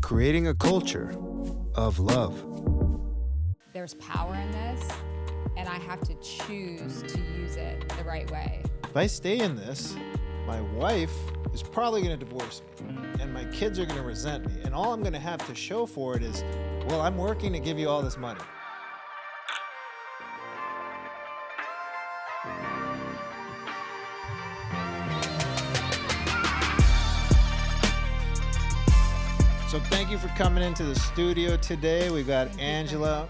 creating a culture of love. There's power in this, and I have to choose to use it the right way. If I stay in this, my wife is probably going to divorce me, and my kids are going to resent me, and all I'm going to have to show for it is, well, I'm working to give you all this money. So thank you for coming into the studio today. We got Angela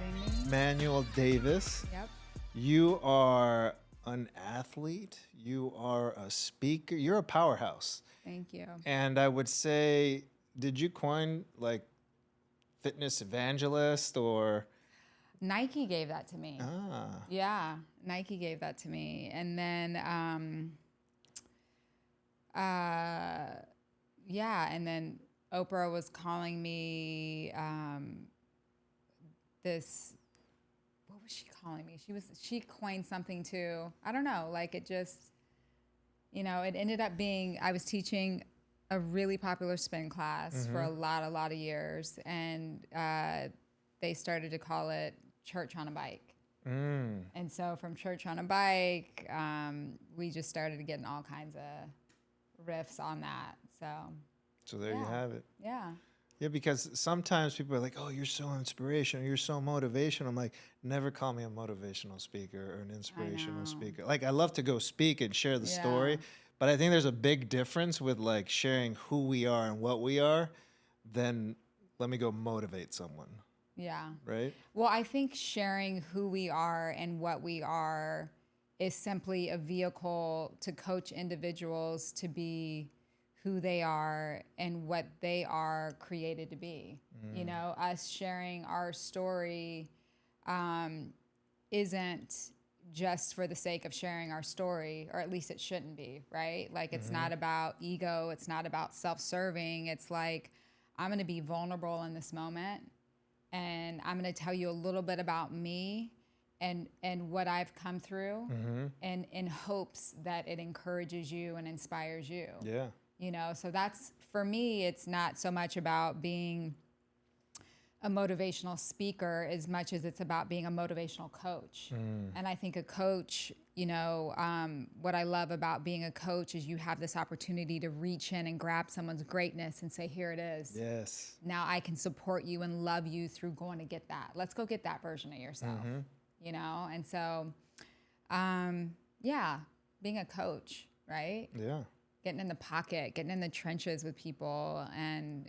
Manuel Davis. Yep. You are an athlete. You are a speaker. You're a powerhouse. Thank you. And I would say, did you coin like fitness evangelist or? Nike gave that to me. Ah. Yeah, Nike gave that to me. And then, and then Oprah was calling me what was she calling me? She coined something too. I don't know, like it just, it ended up being, I was teaching a really popular spin class for a lot of years, and they started to call it Church on a Bike. And so from Church on a Bike, we just started getting all kinds of riffs on that. So there you have it. Yeah. Yeah, because sometimes people are like, oh, you're so inspirational, you're so motivational. I'm like, never call me a motivational speaker or an inspirational speaker. Like, I love to go speak and share the story, but I think there's a big difference with like sharing who we are and what we are than let me go motivate someone. Yeah. Right? Well, I think sharing who we are and what we are is simply a vehicle to coach individuals to be who they are and what they are created to be. Us sharing our story isn't just for the sake of sharing our story, or at least it shouldn't be, right? Like it's not about ego, it's not about self-serving. It's like, I'm gonna be vulnerable in this moment, and I'm gonna tell you a little bit about me and what I've come through, and in hopes that it encourages you and inspires you. Yeah. So that's, for me, it's not so much about being a motivational speaker as much as it's about being a motivational coach. And I think a coach, what I love about being a coach is you have this opportunity to reach in and grab someone's greatness and say, here it is. Yes. Now I can support you and love you through going to get that. Let's go get that version of yourself, And so, being a coach, right? Yeah. Getting in the pocket, getting in the trenches with people, and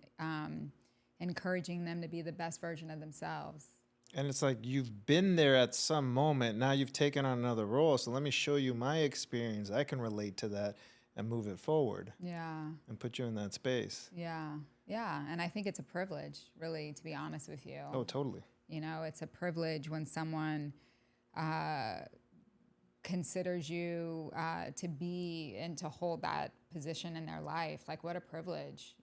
encouraging them to be the best version of themselves. And it's like, you've been there at some moment. Now you've taken on another role. So let me show you my experience. I can relate to that and move it forward. Yeah. And put you in that space. Yeah. Yeah. And I think it's a privilege, really, to be honest with you. Oh, totally. It's a privilege when someone considers you to be and to hold that position in their life. Like, what a privilege,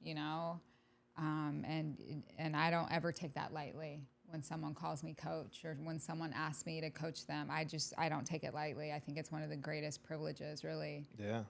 and I don't ever take that lightly. When someone calls me coach, or when someone asks me to coach them, I don't take it lightly. I think it's one of the greatest privileges, really. Yeah,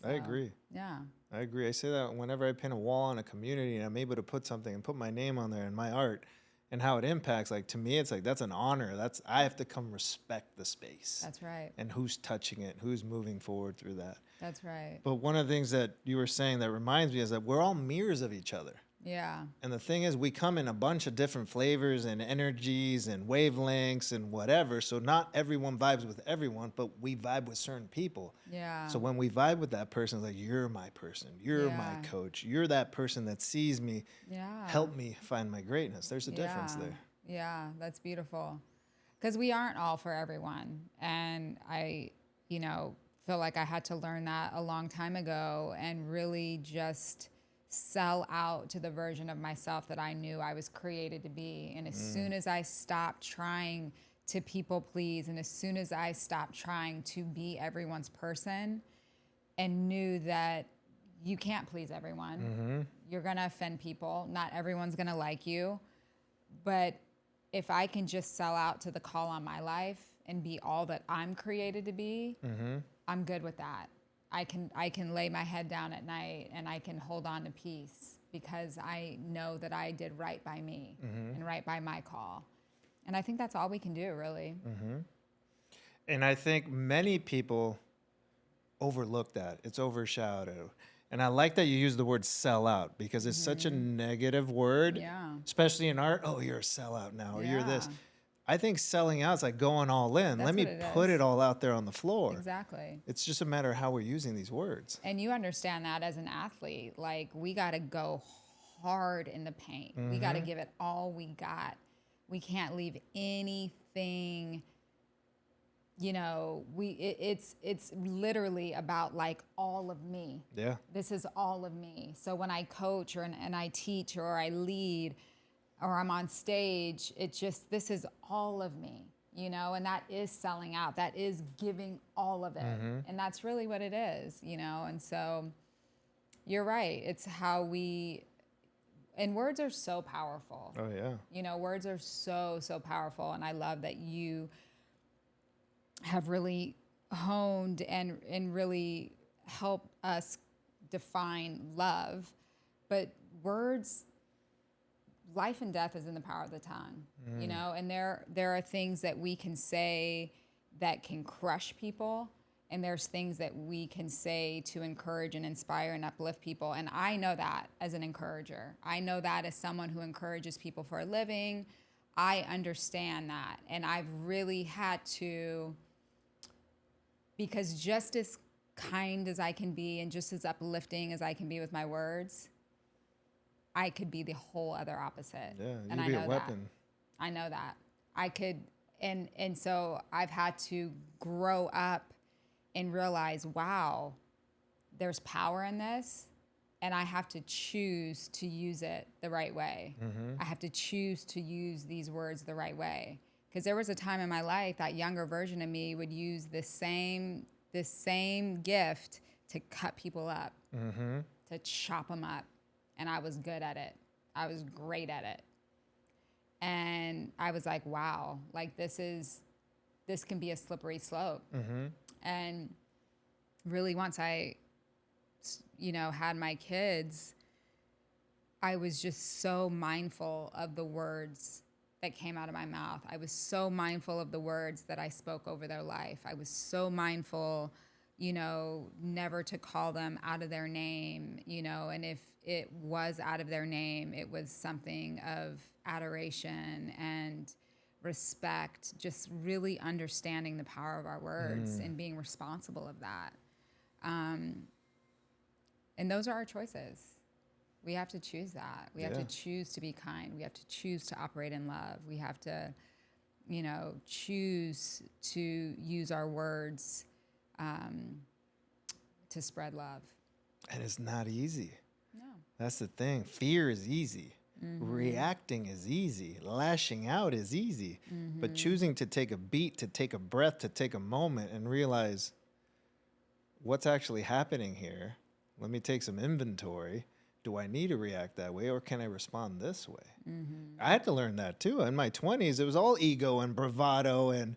So, I agree. Yeah. I agree. I say that whenever I pin a wall in a community and I'm able to put something and put my name on there and my art and how it impacts, like, to me, it's like, that's an honor. I have to come respect the space. That's right. And who's touching it, who's moving forward through that. That's right. But one of the things that you were saying that reminds me is that we're all mirrors of each other. Yeah. And the thing is, we come in a bunch of different flavors and energies and wavelengths and whatever. So not everyone vibes with everyone, but we vibe with certain people. Yeah. So when we vibe with that person, it's like, you're my person. You're my coach. You're that person that sees me. Yeah. Help me find my greatness. There's a difference there. Yeah, that's beautiful. Because we aren't all for everyone. And I, feel like I had to learn that a long time ago and really just sell out to the version of myself that I knew I was created to be. And as soon as I stopped trying to people please, and as soon as I stopped trying to be everyone's person, and knew that you can't please everyone, you're gonna offend people, not everyone's gonna like you, but if I can just sell out to the call on my life and be all that I'm created to be, I'm good with that. I can lay my head down at night and I can hold on to peace. because I know that I did right by me and right by my call. And I think that's all we can do, really. And I think many people overlook that. It's overshadowed. And I like that you use the word sell out because it's such a negative word, Yeah. especially in art. Oh, you're a sellout now, or you're this. Yeah. I think selling out is like going all in. That's Let me what it put is. it all out there on the floor. Exactly. It's just a matter of how we're using these words. And you understand that as an athlete, like we got to go hard in the paint. We got to give it all we got. We can't leave anything, you know, it's literally about like all of me. Yeah. This is all of me. So when I coach and I teach or I lead or I'm on stage, it's just, this is all of me, you know, and that is selling out. That is giving all of it. And that's really what it is, you know? And so you're right. It's how and words are so powerful. Oh, yeah. You know, words are so, so powerful. And I love that you have really honed and really helped us define love. But words, life and death is in the power of the tongue, you know, and there are things that we can say that can crush people. And there's things that we can say to encourage and inspire and uplift people. And I know that as an encourager. I know that as someone who encourages people for a living. I understand that. And I've really had to, because just as kind as I can be and just as uplifting as I can be with my words, I could be the whole other opposite. Yeah, And you'd I be know a weapon. that. I know that. I could, and so I've had to grow up and realize, wow, there's power in this, and I have to choose to use it the right way. I have to choose to use these words the right way. Because there was a time in my life that younger version of me would use this same gift to cut people up, to chop them up. And I was good at it. I was great at it. And I was like, wow, like this can be a slippery slope. And really once I, you know, had my kids, I was just so mindful of the words that came out of my mouth. I was so mindful of the words that I spoke over their life. I was so mindful, you know, never to call them out of their name, you know, and if it was out of their name, it was something of adoration and respect, just really understanding the power of our words and being responsible of that. And those are our choices. We have to choose that. We have to choose to be kind. We have to choose to operate in love. We have to, you know, choose to use our words to spread love. And it's not easy. No. That's the thing. Fear is easy. Reacting is easy. Lashing out is easy. But choosing to take a beat, to take a breath, to take a moment and realize what's actually happening here. Let me take some inventory. Do I need to react that way or can I respond this way? I had to learn that too. In my 20s, it was all ego and bravado and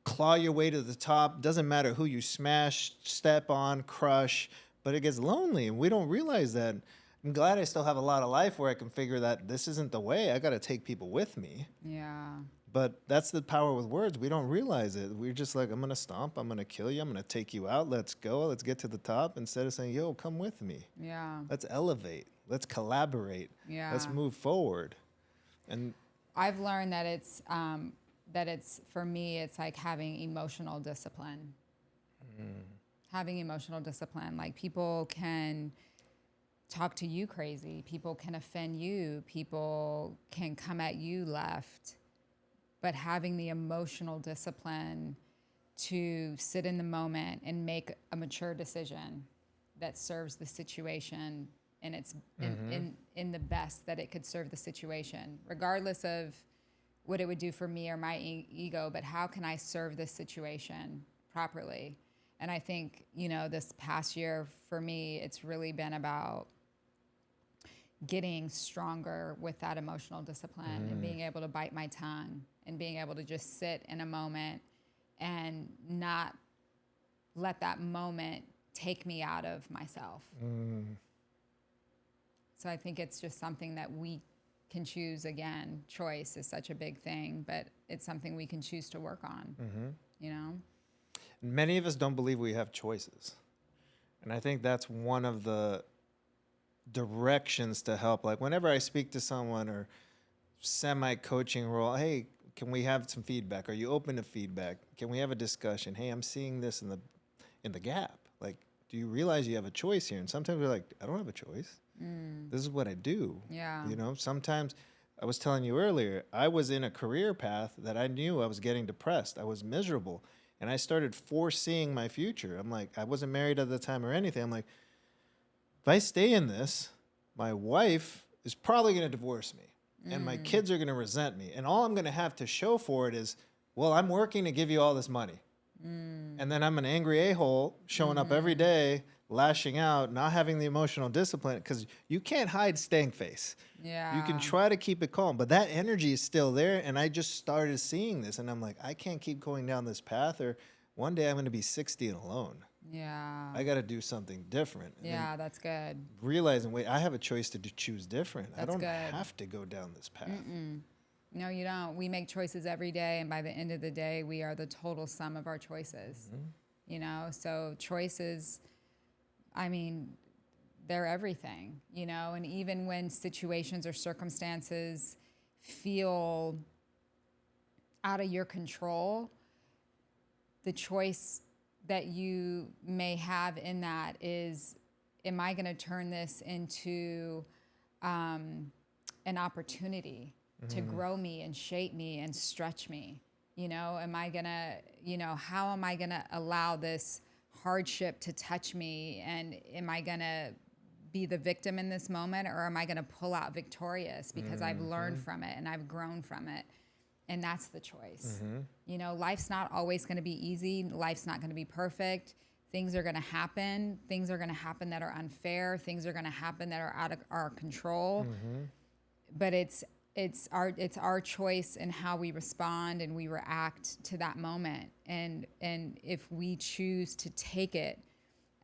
claw your way to the top. Doesn't matter who you smash, step on, crush, but it gets lonely and we don't realize that. I'm glad I still have a lot of life where I can figure that this isn't the way. I got to take people with me. Yeah. But that's the power with words. We don't realize it. We're just like, I'm going to stomp. I'm going to kill you. I'm going to take you out. Let's go. Let's get to the top. Instead of saying, yo, come with me. Yeah. Let's elevate. Let's collaborate. Yeah. Let's move forward. And I've learned that it's for me, it's like having emotional discipline. Having emotional discipline. Like people can talk to you crazy. People can offend you. People can come at you left. But having the emotional discipline to sit in the moment and make a mature decision that serves the situation and it's in the best that it could serve the situation, regardless of what it would do for me or my ego, but how can I serve this situation properly? And I think, you know, this past year for me, it's really been about getting stronger with that emotional discipline and being able to bite my tongue and being able to just sit in a moment and not let that moment take me out of myself. So I think it's just something that we can choose. Again, choice is such a big thing, but it's something we can choose to work on, you know? Many of us don't believe we have choices. And I think that's one of the directions to help. Like whenever I speak to someone or semi-coaching role, hey, can we have some feedback? Are you open to feedback? Can we have a discussion? Hey, I'm seeing this in the gap. Like, do you realize you have a choice here? And sometimes we're like, I don't have a choice. This is what I do. Yeah. You know, sometimes I was telling you earlier, I was in a career path that I knew I was getting depressed. I was miserable. And I started foreseeing my future. I'm like, I wasn't married at the time or anything. I'm like, if I stay in this, my wife is probably going to divorce me. And my kids are going to resent me. And all I'm going to have to show for it is, well, I'm working to give you all this money. And then I'm an angry a-hole showing up every day, lashing out, not having the emotional discipline, because you can't hide stank face. Yeah. You can try to keep it calm, but that energy is still there. And I just started seeing this, and I'm like, I can't keep going down this path, or one day I'm going to be 60 and alone. Yeah. I got to do something different. And Yeah, that's good. realizing, wait, I have a choice to choose different. I That's don't good. have to go down this path. No, you don't. We make choices every day, and by the end of the day, we are the total sum of our choices. You know, so choices, I mean, they're everything, you know, and even when situations or circumstances feel out of your control, the choice that you may have in that is, am I going to turn this into an opportunity to grow me and shape me and stretch me? You know, am I going to, you know, how am I going to allow this hardship to touch me? And am I going to be the victim in this moment, or am I going to pull out victorious because I've learned from it and I've grown from it? And that's the choice. You know, life's not always going to be easy. Life's not going to be perfect. Things are going to happen. Things are going to happen that are unfair. Things are going to happen that are out of our control. But it's our choice in how we respond and we react to that moment. And if we choose to take it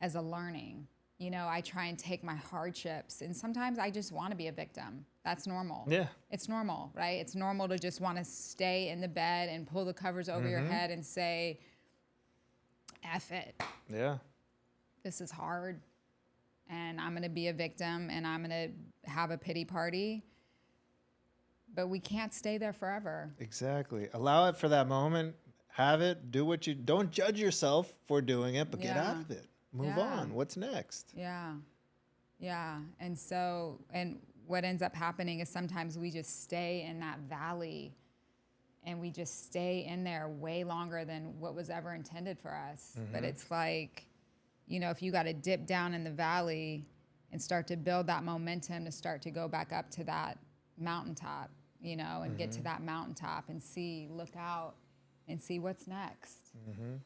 as a learning, you know, I try and take my hardships, and sometimes I just want to be a victim. That's normal. Yeah. It's normal, right? It's normal to just want to stay in the bed and pull the covers over your head and say, F it. Yeah. This is hard. And I'm going to be a victim and I'm going to have a pity party. But we can't stay there forever. Exactly. Allow it for that moment. Have it. Do what you don't judge yourself for doing it, but get out of it. Move on. What's next? Yeah. Yeah. And so, and what ends up happening is sometimes we just stay in that valley and we just stay in there way longer than what was ever intended for us. But it's like, you know, if you got to dip down in the valley and start to build that momentum to start to go back up to that mountaintop, you know, and get to that mountaintop and see, look out and see what's next.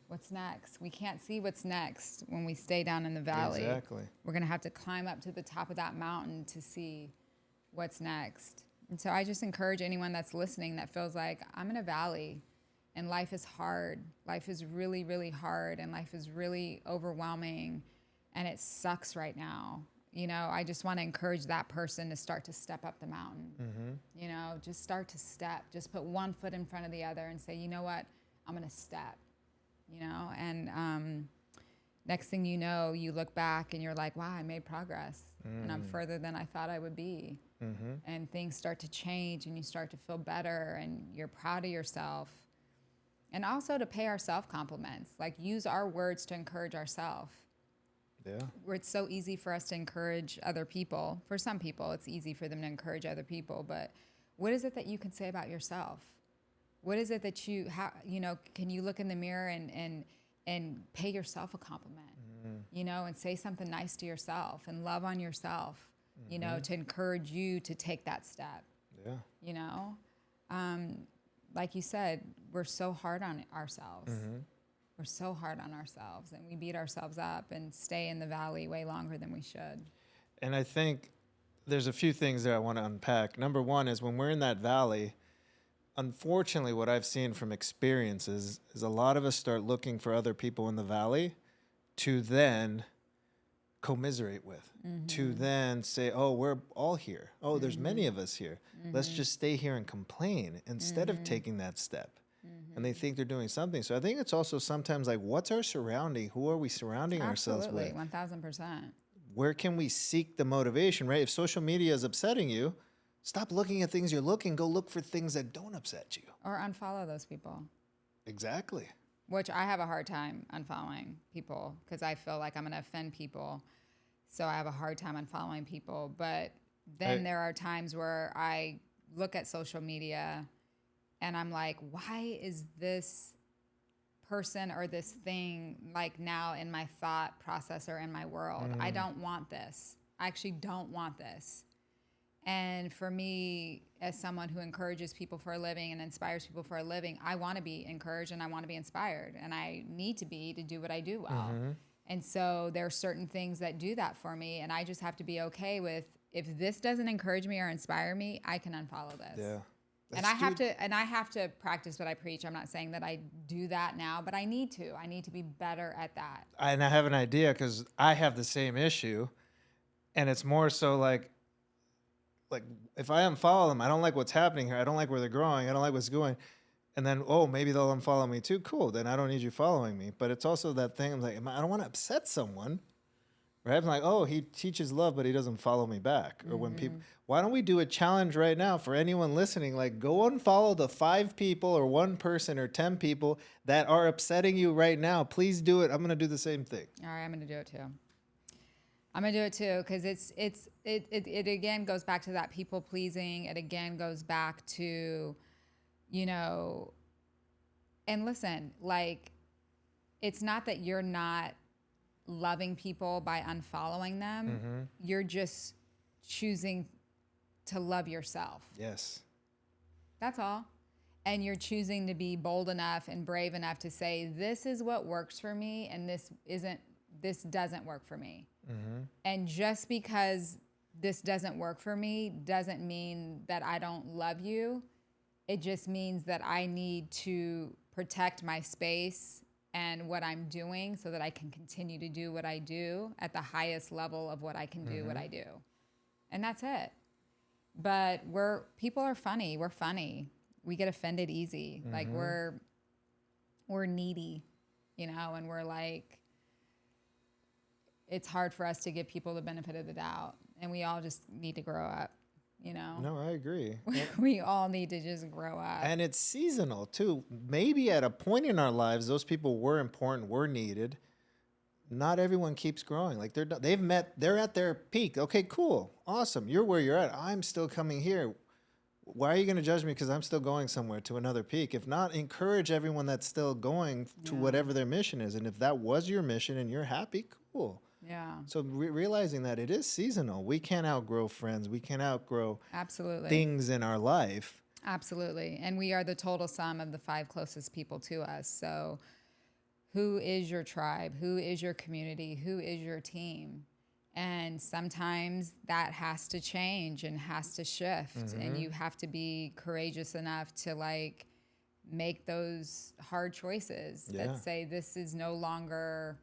What's next? We can't see what's next when we stay down in the valley. Exactly. We're going to have to climb up to the top of that mountain to see what's next. And so I just encourage anyone that's listening that feels like I'm in a valley and life is hard. Life is really, really hard, and life is really overwhelming, and it sucks right now. You know, I just want to encourage that person to start to step up the mountain. You know, just start to step. Just put one foot in front of the other and say, you know what? I'm going to step. You know, and next thing you know, you look back and you're like, wow, I made progress. And I'm further than I thought I would be. And things start to change and you start to feel better and you're proud of yourself. And also to pay ourselves compliments, like use our words to encourage ourselves. Yeah. Where it's so easy for us to encourage other people. For some people, it's easy for them to encourage other people. But what is it that you can say about yourself? What is it that you know, can you look in the mirror and pay yourself a compliment, you know, and say something nice to yourself and love on yourself, you know, to encourage you to take that step. Yeah. You know, like you said, we're so hard on ourselves. We're so hard on ourselves, and we beat ourselves up and stay in the valley way longer than we should. And I think there's a few things there I want to unpack. Number one is when we're in that valley, unfortunately, what I've seen from experiences is a lot of us start looking for other people in the valley to then commiserate with, to then say, oh, we're all here. Oh, there's many of us here. Let's just stay here and complain instead of taking that step. And they think they're doing something. So I think it's also sometimes like, what's our surrounding? Who are we surrounding ourselves with? 1000%. Where can we seek the motivation, right? If social media is upsetting you, stop looking at things you're looking. Go look for things that don't upset you. Or unfollow those people. Exactly. Which I have a hard time unfollowing people because I feel like I'm going to offend people. So I have a hard time unfollowing people. But then there are times where I look at social media and I'm like, why is this person or this thing like now in my thought process or in my world? I don't want this. I actually don't want this. And for me, as someone who encourages people for a living and inspires people for a living, I want to be encouraged and I want to be inspired, and I need to be to do what I do well. And so there are certain things that do that for me, and I just have to be okay with, if this doesn't encourage me or inspire me, I can unfollow this. Yeah. And I have to practice what I preach. I'm not saying that I do that now, but I need to. I need to be better at that. And I have an idea because I have the same issue, and it's more so like if I unfollow them, I don't like what's happening here. I don't like where they're growing. I don't like what's going. And then, oh, maybe they'll unfollow me too. Cool. Then I don't need you following me. But it's also that thing. I'm like, I don't want to upset someone. Right? I'm like, oh, he teaches love, but he doesn't follow me back. Or when people, why don't we do a challenge right now for anyone listening? Like, go unfollow the 5 people or 1 person or 10 people that are upsetting you right now. Please do it. I'm going to do the same thing. All right, I'm going to do it too. I'm going to do it too, because it again goes back to that people pleasing. It again goes back to, you know, and listen, like, it's not that you're not loving people by unfollowing them. You're just choosing to love yourself. Yes. That's all. And you're choosing to be bold enough and brave enough to say, this is what works for me, and this doesn't work for me. And just because this doesn't work for me doesn't mean that I don't love you. It just means that I need to protect my space and what I'm doing so that I can continue to do what I do at the highest level of what I can do, what I do. And that's it. But people are funny. We're funny. We get offended easy. Like we're needy, you know, and we're like, it's hard for us to give people the benefit of the doubt. And we all just need to grow up, you know? No, I agree. We all need to just grow up. And it's seasonal too. Maybe at a point in our lives, those people were important, were needed. Not everyone keeps growing. Like they're at their peak. Okay, cool. Awesome. You're where you're at. I'm still coming here. Why are you going to judge me because I'm still going somewhere to another peak? If not, encourage everyone that's still going to whatever their mission is. And if that was your mission and you're happy, cool. Yeah. So realizing that it is seasonal. We can't outgrow friends. We can't outgrow things in our life. Absolutely. And we are the total sum of the 5 closest people to us. So who is your tribe? Who is your community? Who is your team? And sometimes that has to change and has to shift. And you have to be courageous enough to like make those hard choices that say this is no longer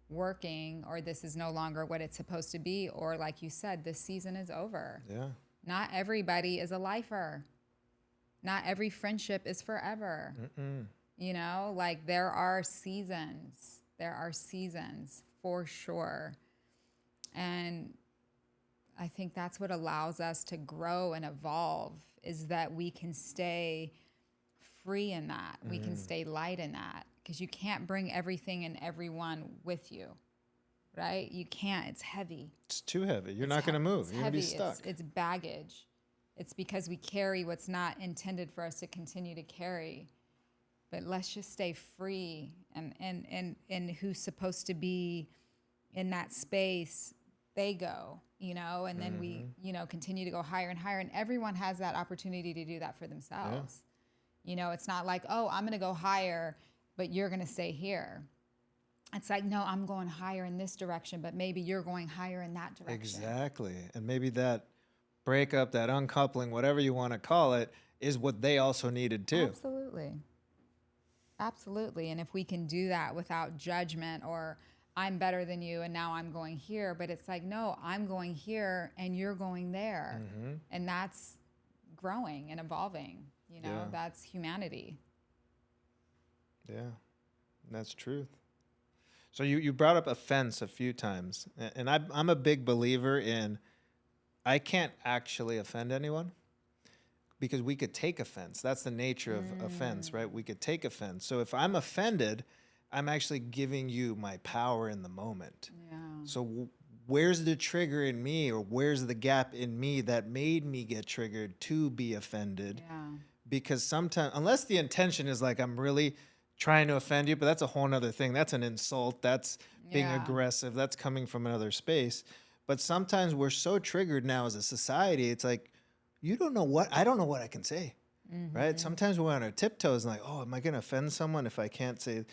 working, or this is no longer what it's supposed to be, or like you said, this season is over. Yeah. Not everybody is a lifer. Not every friendship is forever. You know, like there are seasons. There are seasons for sure. And I think that's what allows us to grow and evolve, is that we can stay free in that. We can stay light in that. Because you can't bring everything and everyone with you, right? You can't. It's heavy. It's too heavy. You're not going to move. You're going to be stuck. It's baggage. It's because we carry what's not intended for us to continue to carry. But let's just stay free. And who's supposed to be in that space, they go, you know, and then we, you know, continue to go higher and higher. And everyone has that opportunity to do that for themselves. Yeah. You know, it's not like, oh, I'm going to go higher, but you're going to stay here. It's like, no, I'm going higher in this direction, but maybe you're going higher in that direction. Exactly. And maybe that breakup, that uncoupling, whatever you want to call it, is what they also needed too. Absolutely. Absolutely. And if we can do that without judgment or I'm better than you and now I'm going here. But it's like, no, I'm going here and you're going there. And that's growing and evolving. You know, that's humanity. Yeah, that's truth. So you brought up offense a few times. And I'm a big believer in I can't actually offend anyone because we could take offense. That's the nature of offense, right? We could take offense. So if I'm offended, I'm actually giving you my power in the moment. Yeah. So where's the trigger in me, or where's the gap in me that made me get triggered to be offended? Yeah. Because sometimes, unless the intention is like, I'm really trying to offend you, but that's a whole nother thing. That's an insult. That's being aggressive. That's coming from another space. But sometimes we're so triggered now as a society. It's like, I don't know what I can say, right? Sometimes we're on our tiptoes and like, oh, am I going to offend someone if I can't say?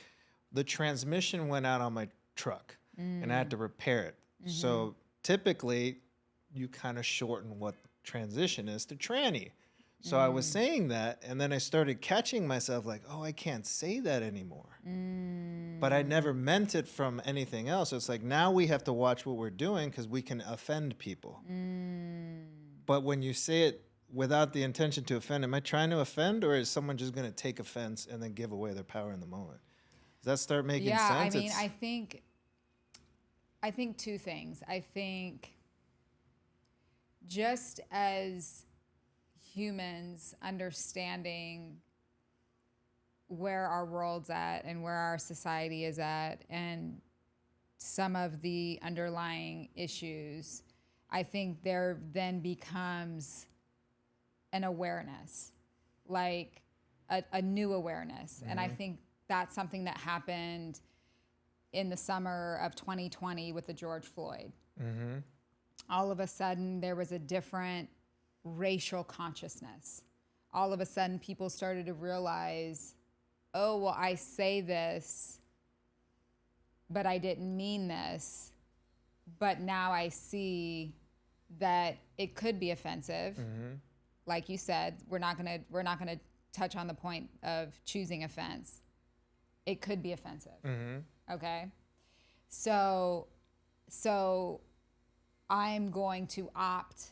The transmission went out on my truck and I had to repair it. So typically you kind of shorten what transition is to tranny. So I was saying that, and then I started catching myself like, oh, I can't say that anymore. But I never meant it from anything else. It's like, now we have to watch what we're doing because we can offend people. But when you say it without the intention to offend, am I trying to offend, or is someone just going to take offense and then give away their power in the moment? Does that start making sense? Yeah, I mean, I think two things. I think just as humans understanding where our world's at and where our society is at and some of the underlying issues, I think there then becomes an awareness, like a new awareness. And I think that's something that happened in the summer of 2020 with the George Floyd. All of a sudden, there was a different racial consciousness. All of a sudden, people started to realize, oh, well, I say this, but I didn't mean this. But now I see that it could be offensive. Like you said, we're not gonna touch on the point of choosing offense. It could be offensive. Okay. So I'm going to opt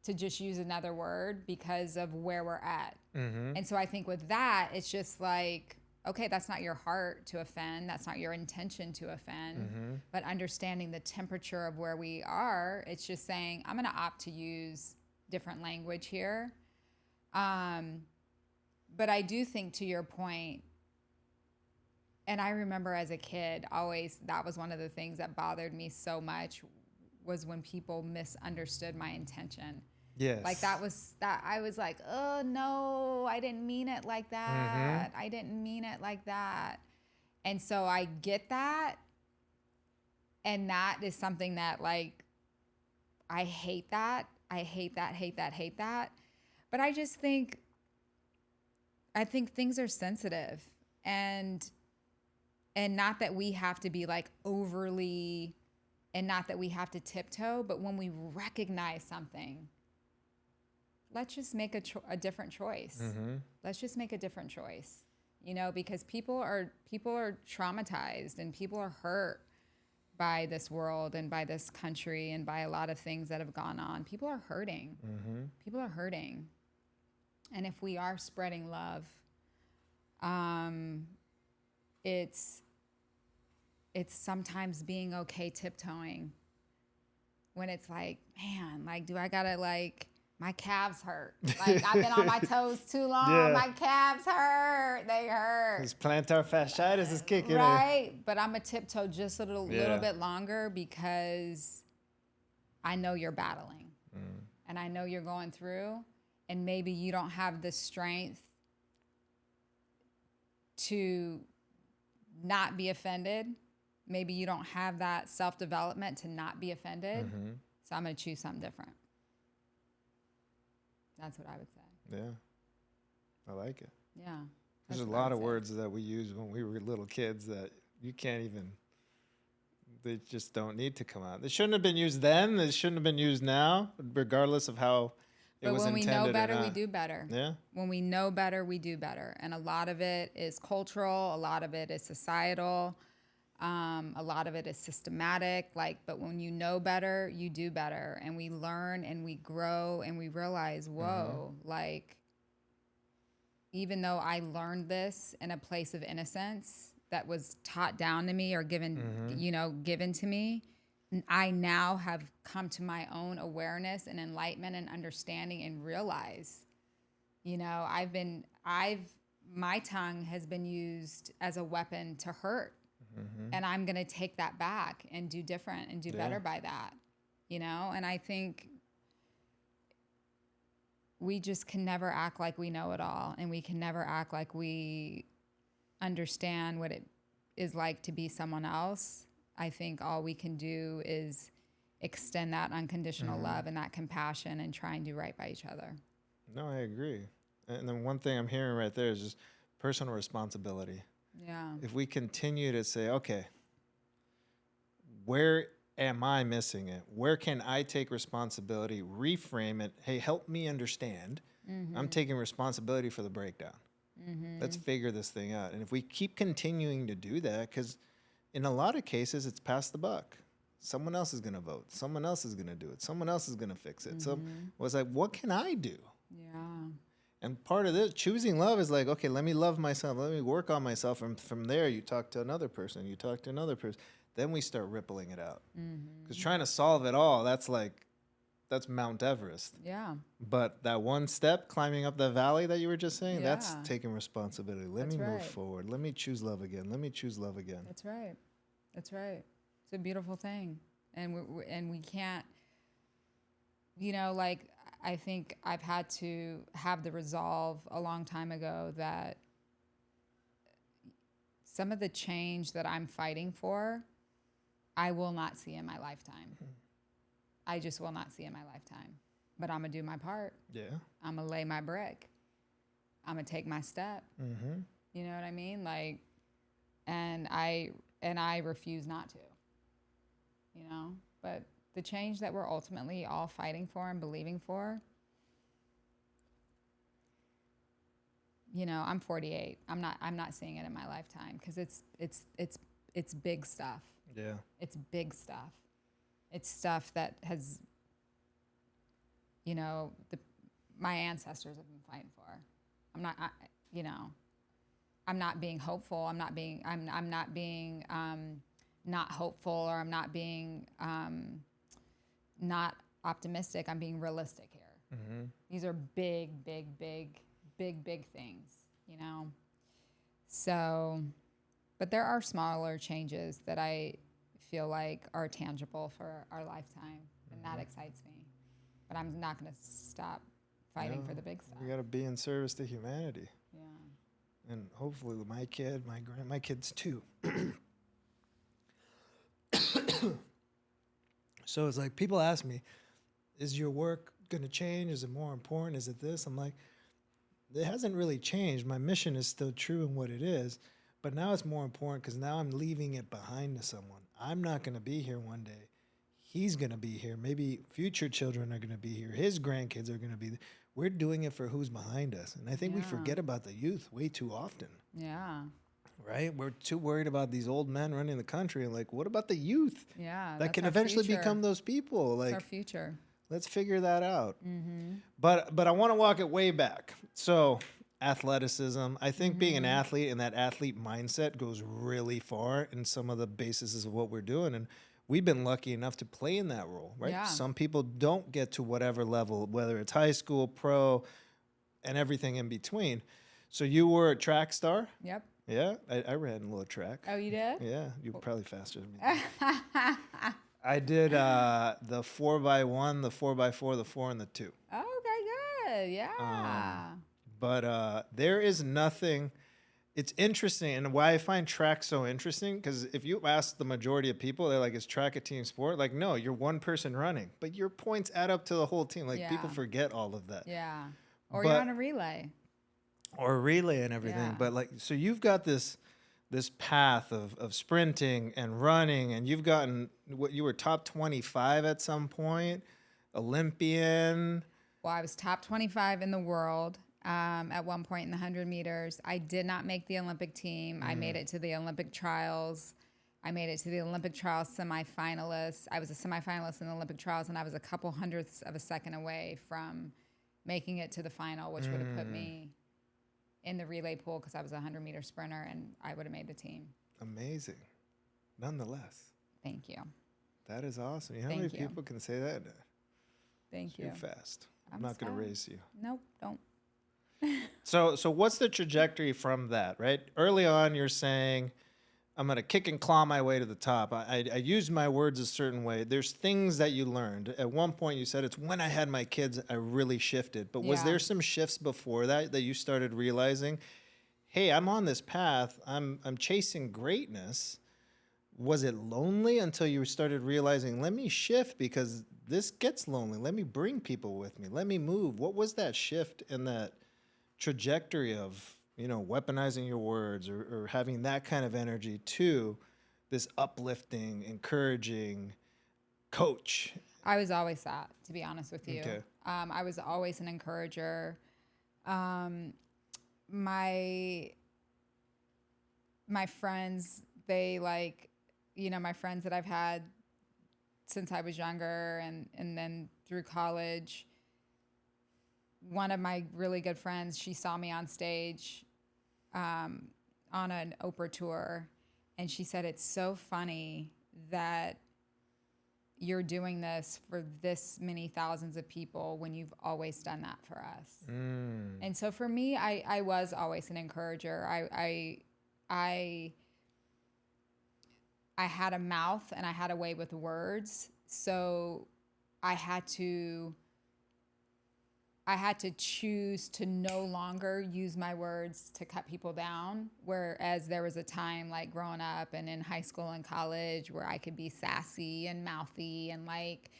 to just use another word because of where we're at. And so I think with that, it's just like, okay, that's not your heart to offend. That's not your intention to offend. But understanding the temperature of where we are, it's just saying, I'm going to opt to use different language here. But I do think, to your point, and I remember as a kid, always, that was one of the things that bothered me so much, was when people misunderstood my intention. Yes. Like that I was like, oh no, I didn't mean it like that. I didn't mean it like that. And so I get that. And that is something that, like, I hate that. I hate that. But I just think, things are sensitive, and not that we have to be like overly, and not that we have to tiptoe, but when we recognize something, let's just make a different choice. Let's just make a different choice, because people are traumatized and people are hurt by this world and by this country and by a lot of things that have gone on. People are hurting. People are hurting. And if we are spreading love, it's sometimes being okay tiptoeing when it's like, man, like, do I gotta, like, my calves hurt. Like, I've been on my toes too long. My calves hurt. They hurt. This plantar fasciitis is kicking in. Right. But I'm a tiptoe just a little bit longer because I know you're battling. And I know you're going through. And maybe you don't have the strength to not be offended. Maybe you don't have that self-development to not be offended. So I'm going to choose something different. That's what I would say. Yeah. I like it. Yeah. There's a lot of words that we used when we were little kids that you can't even, they just don't need to come out. They shouldn't have been used then. They shouldn't have been used now, regardless of how it was intended. But when we know better, we do better. Yeah. When we know better, we do better. And a lot of it is cultural. A lot of it is societal. A lot of it is systematic, but when you know better, you do better. And we learn and we grow and we realize, whoa, even though I learned this in a place of innocence that was taught down to me or given to me, I now have come to my own awareness and enlightenment and understanding and realize, my tongue has been used as a weapon to hurt. And I'm going to take that back and do different and do better by that, and I think we just can never act like we know it all, and we can never act like we understand what it is like to be someone else. I think all we can do is extend that unconditional love and that compassion and try and do right by each other. No, I agree. And then one thing I'm hearing right there is just personal responsibility. Yeah. If we continue to say, okay, where am I missing it? Where can I take responsibility, reframe it? Hey, help me understand. I'm taking responsibility for the breakdown. Let's figure this thing out. And if we keep continuing to do that, because in a lot of cases, it's pass the buck. Someone else is going to vote. Someone else is going to do it. Someone else is going to fix it. So it's like, what can I do? Yeah. And part of this, choosing love is like, okay, let me love myself. Let me work on myself. And from there, you talk to another person. You talk to another person. Then we start rippling it out. Because trying to solve it all, that's Mount Everest. Yeah. But that one step, climbing up the valley that you were just saying, that's taking responsibility. Let me move forward. Let me choose love again. Let me choose love again. That's right. That's right. It's a beautiful thing. And we can't, I think I've had to have the resolve a long time ago that some of the change that I'm fighting for, I will not see in my lifetime. I just will not see in my lifetime. But I'm going to do my part. Yeah. I'm going to lay my brick. I'm going to take my step. You know what I mean? And I refuse not to. But the change that we're ultimately all fighting for and believing for, I'm 48. I'm not seeing it in my lifetime because it's big stuff. Yeah. It's big stuff. It's stuff that has, my ancestors have been fighting for. I'm not being hopeful. I'm not being not hopeful, or I'm not being not optimistic. I'm being realistic here. These are big things, So, but there are smaller changes that I feel like are tangible for our lifetime, and that excites me. But I'm not going to stop fighting for the big stuff. We got to be in service to humanity. Yeah. And hopefully my kid, my kids too. So it's like people ask me, is your work going to change? Is it more important? Is it this? I'm like, it hasn't really changed. My mission is still true in what it is, but now it's more important because now I'm leaving it behind to someone. I'm not going to be here one day. He's going to be here. Maybe future children are going to be here. His grandkids are going to be there. We're doing it for who's behind us. And I think we forget about the youth way too often. Yeah. Right? We're too worried about these old men running the country. And what about the youth? Yeah. That can eventually become those people. It's our future. Let's figure that out. But I want to walk it way back. So athleticism, I think being an athlete and that athlete mindset goes really far in some of the bases of what we're doing. And we've been lucky enough to play in that role, right? Yeah. Some people don't get to whatever level, whether it's high school, pro, and everything in between. So you were a track star? Yep. Yeah, I ran a little track. Oh, you did? Yeah, you're probably faster than me. I did the 4x1, the 4x4, the 4, and the 2. Oh, okay, good. Yeah. But there is nothing. It's interesting, and why I find track so interesting, because if you ask the majority of people, they're like, is track a team sport? Like, no, you're one person running, but your points add up to the whole team. People forget all of that. Yeah. Or you're on a relay. Or a relay and everything. Yeah. But so you've got this path of sprinting and running, and you've gotten you were top 25 at some point, Olympian. Well, I was top 25 in the world at one point in the 100 meters. I did not make the Olympic team. I made it to the Olympic trials. I made it to the Olympic trials semifinalist. I was a semifinalist in the Olympic trials, and I was a couple hundredths of a second away from making it to the final, which would have put me in the relay pool because I was a 100-meter sprinter, and I would have made the team. Amazing. Nonetheless. Thank you. That is awesome. You know how Thank many you. people can say that? Thank you. You're fast. I'm I'm not going to fast. race you. Nope, don't. So what's the trajectory from that, right? Early on, you're saying, I'm going to kick and claw my way to the top. I used my words a certain way. There's things that you learned. At one point, you said, it's when I had my kids, I really shifted. But was Yeah. there some shifts before that you started realizing, hey, I'm on this path. I'm chasing greatness. Was it lonely until you started realizing, let me shift because this gets lonely. Let me bring people with me. Let me move. What was that shift in that trajectory of, weaponizing your words or having that kind of energy to this uplifting, encouraging coach? I was always that, to be honest with you. Okay. I was always an encourager. My friends, they my friends that I've had since I was younger and then through college, one of my really good friends, she saw me on stage on an Oprah tour, and she said, it's so funny that you're doing this for this many thousands of people when you've always done that for us. And so for me, I was always an encourager. I had a mouth and I had a way with words. So I had to choose to no longer use my words to cut people down. Whereas there was a time like growing up and in high school and college where I could be sassy and mouthy and like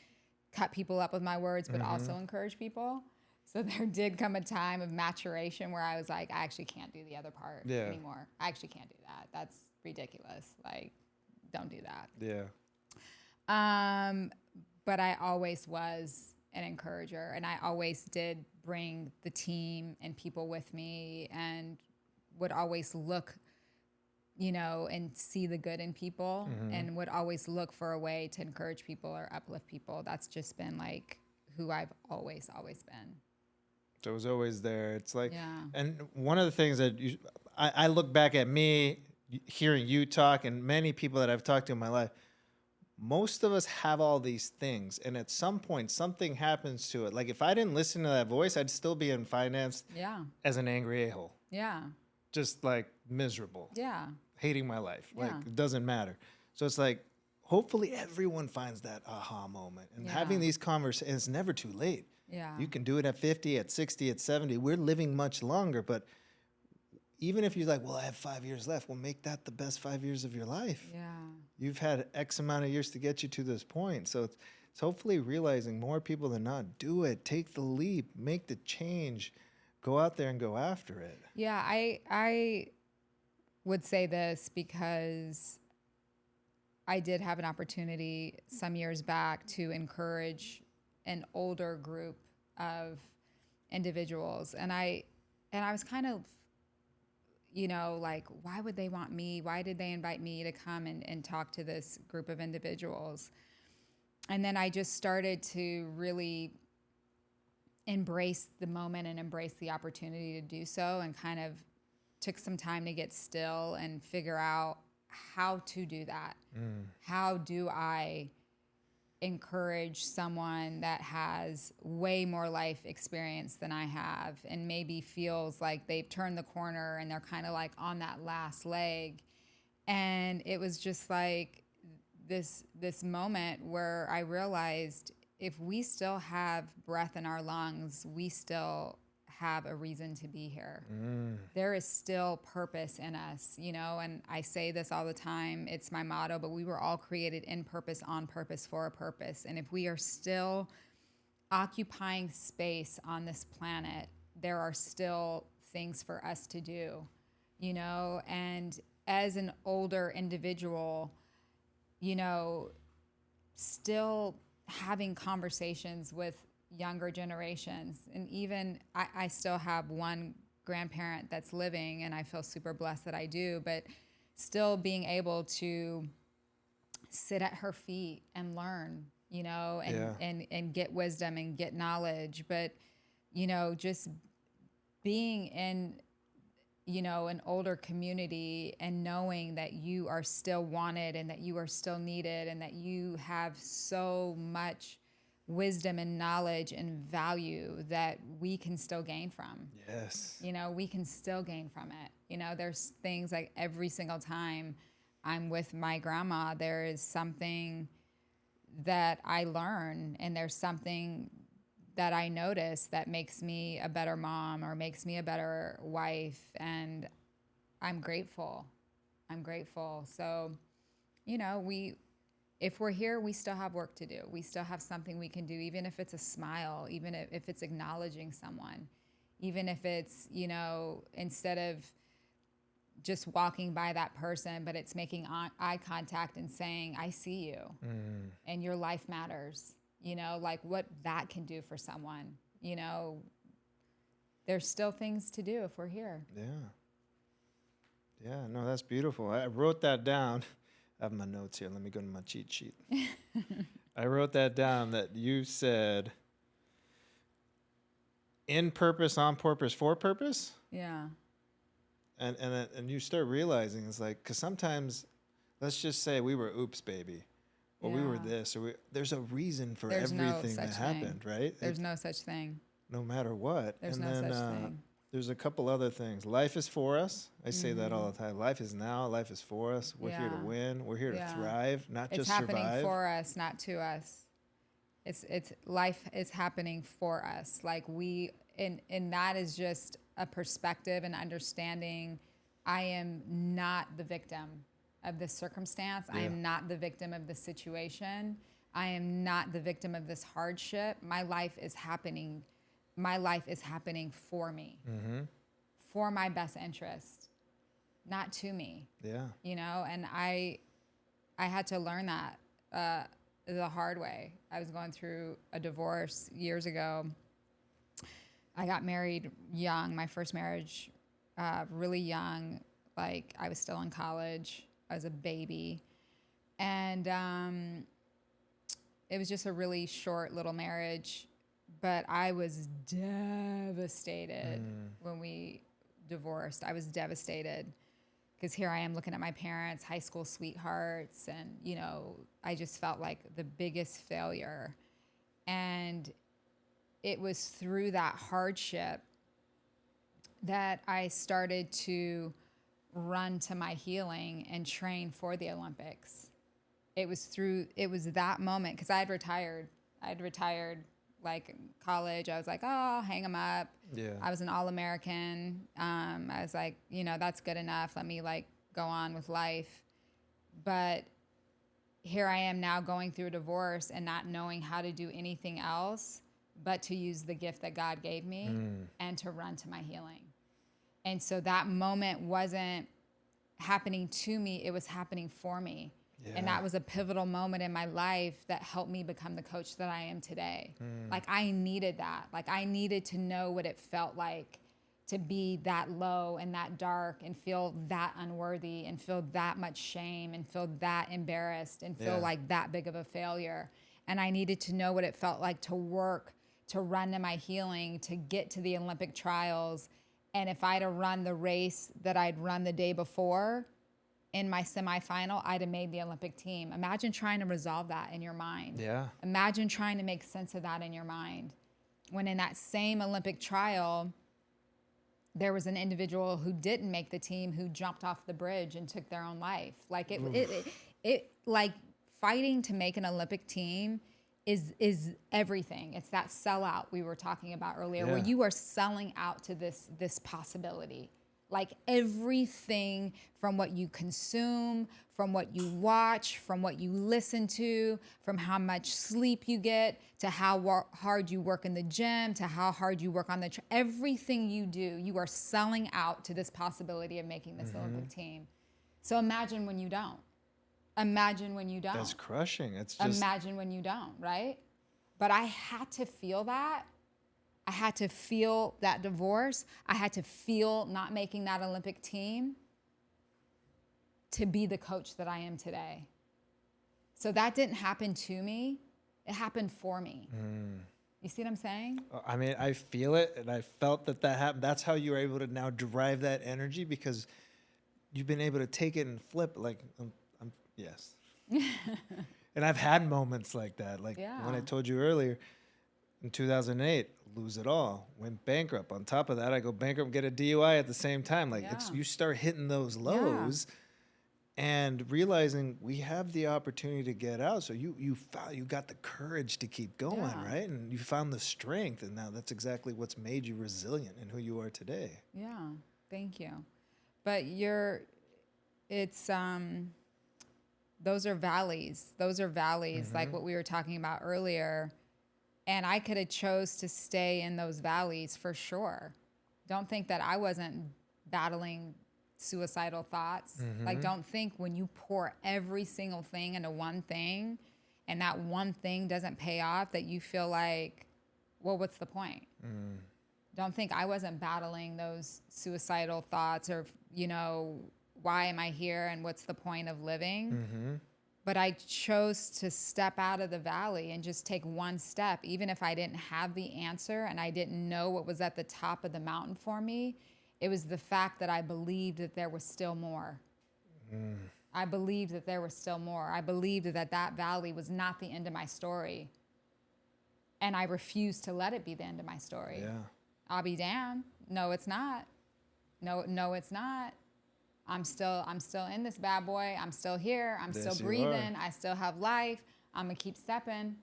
cut people up with my words, but also encourage people. So there did come a time of maturation where I was like, I actually can't do the other part anymore. I actually can't do that. That's ridiculous. Like, don't do that. Yeah. But I always was an encourager, and I always did bring the team and people with me, and would always look, and see the good in people, and would always look for a way to encourage people or uplift people. That's just been like who I've always been. So it was always there. It's like, Yeah. and one of the things that I look back at me, hearing you talk and many people that I've talked to in my life, most of us have all these things. And at some point, something happens to it. Like if I didn't listen to that voice, I'd still be in finance as an angry a-hole. Yeah. Just like miserable. Yeah. Hating my life. Like Yeah. it doesn't matter. So it's like, hopefully everyone finds that aha moment. And having these conversations, it's never too late. Yeah. You can do it at 50, at 60, at 70. We're living much longer, but even if you're like, well, I have 5 years left, well, make that the best 5 years of your life. Yeah. You've had X amount of years to get you to this point. So it's hopefully realizing more people than not, do it, take the leap, make the change, go out there and go after it. Yeah, I would say this because I did have an opportunity some years back to encourage an older group of individuals. And I was kind of, like, why would they want me? Why did they invite me to come and talk to this group of individuals? And then I just started to really embrace the moment and embrace the opportunity to do so, and kind of took some time to get still and figure out how to do that. How do I encourage someone that has way more life experience than I have and maybe feels like they've turned the corner and they're kind of like on that last leg? And it was just like this moment where I realized if we still have breath in our lungs, we still have a reason to be here. There is still purpose in us, and I say this all the time. It's my motto, but we were all created in purpose, on purpose, for a purpose. And if we are still occupying space on this planet, there are still things for us to do, and as an older individual, still having conversations with younger generations. And even I still have one grandparent that's living, and I feel super blessed that I do, but still being able to sit at her feet and learn, and, Yeah. and get wisdom and get knowledge. But, just being in, an older community and knowing that you are still wanted and that you are still needed and that you have so much wisdom and knowledge and value that we can still gain from. Yes. We can still gain from it. There's things like every single time I'm with my grandma, there is something that I learn, and there's something that I notice that makes me a better mom or makes me a better wife. And I'm grateful. So, if we're here, we still have work to do. We still have something we can do, even if it's a smile, even if it's acknowledging someone, even if it's, instead of just walking by that person, but it's making eye contact and saying, I see you and your life matters, like what that can do for someone, there's still things to do if we're here. Yeah. Yeah, no, that's beautiful. I wrote that down. I have my notes here. Let me go to my cheat sheet. I wrote that down that you said in purpose, on purpose, for purpose. Yeah. And you start realizing it's like, because sometimes, let's just say we were oops, baby, or we were this, or there's a reason for everything that happened, right? There's no such thing. No matter what. There's no such thing. There's a couple other things. Life is for us. I say that all the time. Life is now. Life is for us. We're here to win. We're here to thrive, not just survive. It's happening for us, not to us. It's life is happening for us. Like and that is just a perspective and understanding. I am not the victim of this circumstance. I am not the victim of this situation. I am not the victim of this hardship. My life is happening for me, for my best interest, not to me. Yeah. And I had to learn that the hard way. I was going through a divorce years ago. I got married young, my first marriage, really young. Like I was still in college. I was a baby. And it was just a really short little marriage. But I was devastated when we divorced. I was devastated because here I am looking at my parents, high school sweethearts, and, I just felt like the biggest failure. And it was through that hardship that I started to run to my healing and train for the Olympics. It was that moment because I had retired. Like in college, I was like, oh, I'll hang them up. Yeah. I was an All-American. I was like, that's good enough. Let me go on with life. But here I am now going through a divorce and not knowing how to do anything else but to use the gift that God gave me and to run to my healing. And so that moment wasn't happening to me. It was happening for me. Yeah. And that was a pivotal moment in my life that helped me become the coach that I am today. Like I needed that. Like I needed to know what it felt like to be that low and that dark and feel that unworthy and feel that much shame and feel that embarrassed and feel like that big of a failure. And I needed to know what it felt like to work, to run to my healing, to get to the Olympic trials. And if I'd have run the race that I'd run the day before, in my semifinal, I'd have made the Olympic team. Imagine trying to resolve that in your mind. Yeah. Imagine trying to make sense of that in your mind. When in that same Olympic trial, there was an individual who didn't make the team who jumped off the bridge and took their own life. Like it like fighting to make an Olympic team is everything. It's that sellout we were talking about earlier, where you are selling out to this possibility. Like everything from what you consume, from what you watch, from what you listen to, from how much sleep you get, to how hard you work in the gym, to how hard you work on everything you do, you are selling out to this possibility of making this Olympic team. So imagine when you don't. Imagine when you don't. That's crushing. It's just... Imagine when you don't, right? But I had to feel that. I had to feel that divorce. I had to feel not making that Olympic team to be the coach that I am today. So that didn't happen to me. It happened for me. You see what I'm saying? I mean, I feel it, and I felt that happened. That's how you were able to now derive that energy, because you've been able to take it and flip. Like, yes. And I've had moments like that. Like when I told you earlier, in 2008, lose it all, went bankrupt. On top of that, I go bankrupt and get a DUI at the same time. Like you start hitting those lows. And realizing we have the opportunity to get out. So you got the courage to keep going, right? And you found the strength. And now that's exactly what's made you resilient in who you are today. Yeah, thank you. But those are valleys. Those are valleys, like what we were talking about earlier. And I could have chose to stay in those valleys for sure. Don't think that I wasn't battling suicidal thoughts. Like, don't think when you pour every single thing into one thing and that one thing doesn't pay off that you feel like, well, what's the point? Don't think I wasn't battling those suicidal thoughts or, why am I here and what's the point of living? But I chose to step out of the valley and just take one step, even if I didn't have the answer and I didn't know what was at the top of the mountain for me. It was the fact that I believed that there was still more. I believed that there was still more. I believed that valley was not the end of my story. And I refused to let it be the end of my story. Yeah. I'll be damned. No, it's not. No, it's not. I'm still in this bad boy. I'm still here. I'm still breathing. I still have life. I'm going to keep stepping.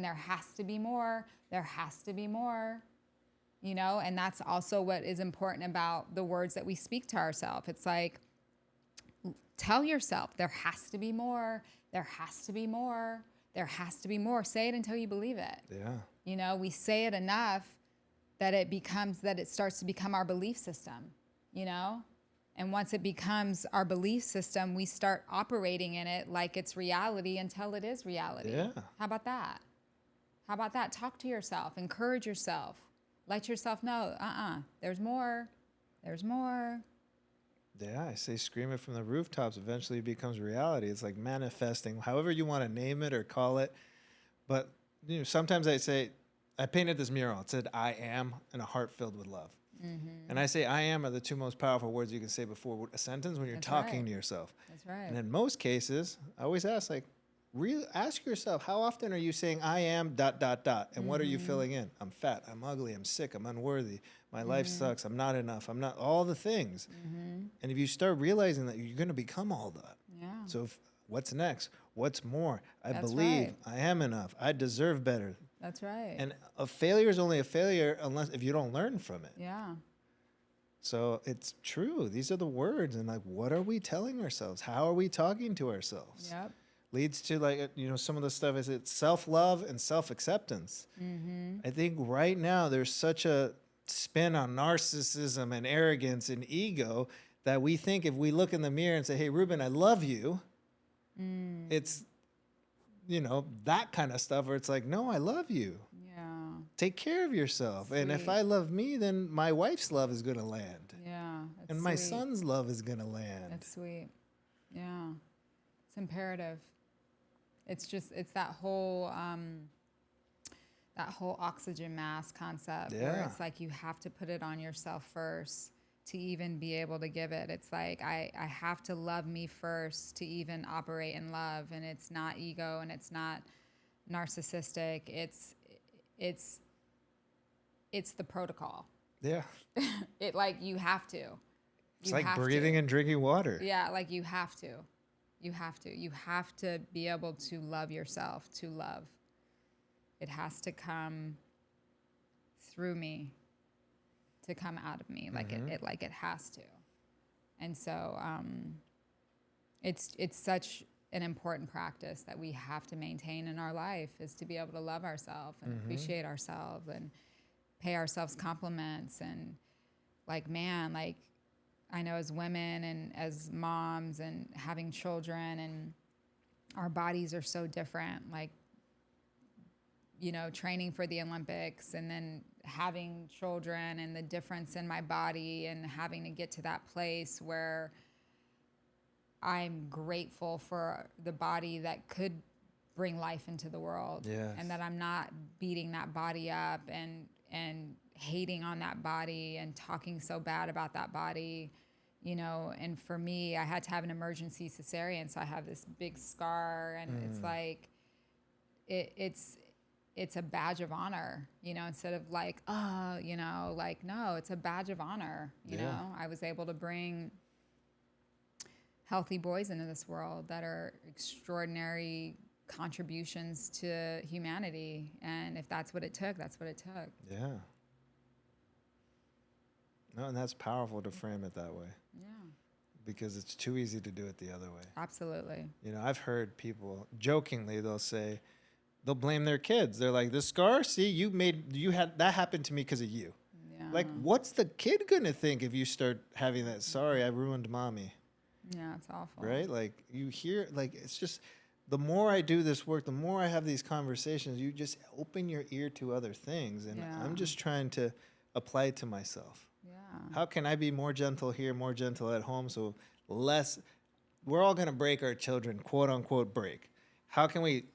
There has to be more. There has to be more. And that's also what is important about the words that we speak to ourselves. It's like, tell yourself, there has to be more. There has to be more. There has to be more. Say it until you believe it. Yeah. We say it enough that it starts to become our belief system, And once it becomes our belief system, we start operating in it like it's reality until it is reality. Yeah. How about that? Talk to yourself. Encourage yourself. Let yourself know, there's more. There's more. Yeah, I say scream it from the rooftops. Eventually it becomes reality. It's like manifesting, however you want to name it or call it. But sometimes I painted this mural. It said, I am, and a heart filled with love. And I say I am are the two most powerful words you can say before a sentence when you're talking to yourself. That's right. And in most cases, I always ask, ask yourself, how often are you saying I am ... And what are you filling in? I'm fat, I'm ugly, I'm sick, I'm unworthy, my life sucks, I'm not enough, I'm not, all the things. And if you start realizing that, you're going to become all that. Yeah. So what's next? What's more? I believe I am enough. I deserve better. That's right. And a failure is only a failure if you don't learn from it. Yeah. So it's true. These are the words. And what are we telling ourselves? How are we talking to ourselves? Yep. Leads to some of the stuff is it's self-love and self-acceptance. I think right now there's such a spin on narcissism and arrogance and ego that we think if we look in the mirror and say, hey, Ruben, I love you, it's, that kind of stuff where it's like, no, I love you. Yeah. Take care of yourself. Sweet. And if I love me, then my wife's love is going to land. Yeah. And my son's love is going to land. That's sweet. Yeah. It's imperative. It's that whole oxygen mask concept where it's like you have to put it on yourself first to even be able to give it. It's like I have to love me first to even operate in love, and it's not ego and it's not narcissistic. It's the protocol. Yeah. You have to. It's like breathing and drinking water. Yeah, you have to. You have to be able to love yourself, to love. It has to come through me, to come out of me, it has to. And so it's such an important practice that we have to maintain in our life, is to be able to love ourselves and appreciate ourselves and pay ourselves compliments. And I know as women and as moms and having children, and our bodies are so different, training for the Olympics and then having children, and the difference in my body and having to get to that place where I'm grateful for the body that could bring life into the world. Yes. And that I'm not beating that body up and hating on that body and talking so bad about that body, you know. And for me, I had to have an emergency cesarean, so I have this big scar, and it's like it's a badge of honor, you know, instead of like, oh, you know, like, no, it's a badge of honor. You know, I was able to bring healthy boys into this world that are extraordinary contributions to humanity. And if that's what it took, that's what it took. Yeah. No, and that's powerful to frame it that way. Yeah. Because it's too easy to do it the other way. Absolutely. You know, I've heard people jokingly, they'll blame their kids. They're like, "The scar, see, you had that happened to me because of you." Yeah. Like, what's the kid gonna think if you start having that? Sorry, I ruined mommy. Yeah, it's awful. Right? Like, you hear, like, it's just, the more I do this work, the more I have these conversations, you just open your ear to other things. And Yeah. I'm just trying to apply it to myself. Yeah. How can I be more gentle here, more gentle at home? So we're all going to break our children, quote unquote, break. How can we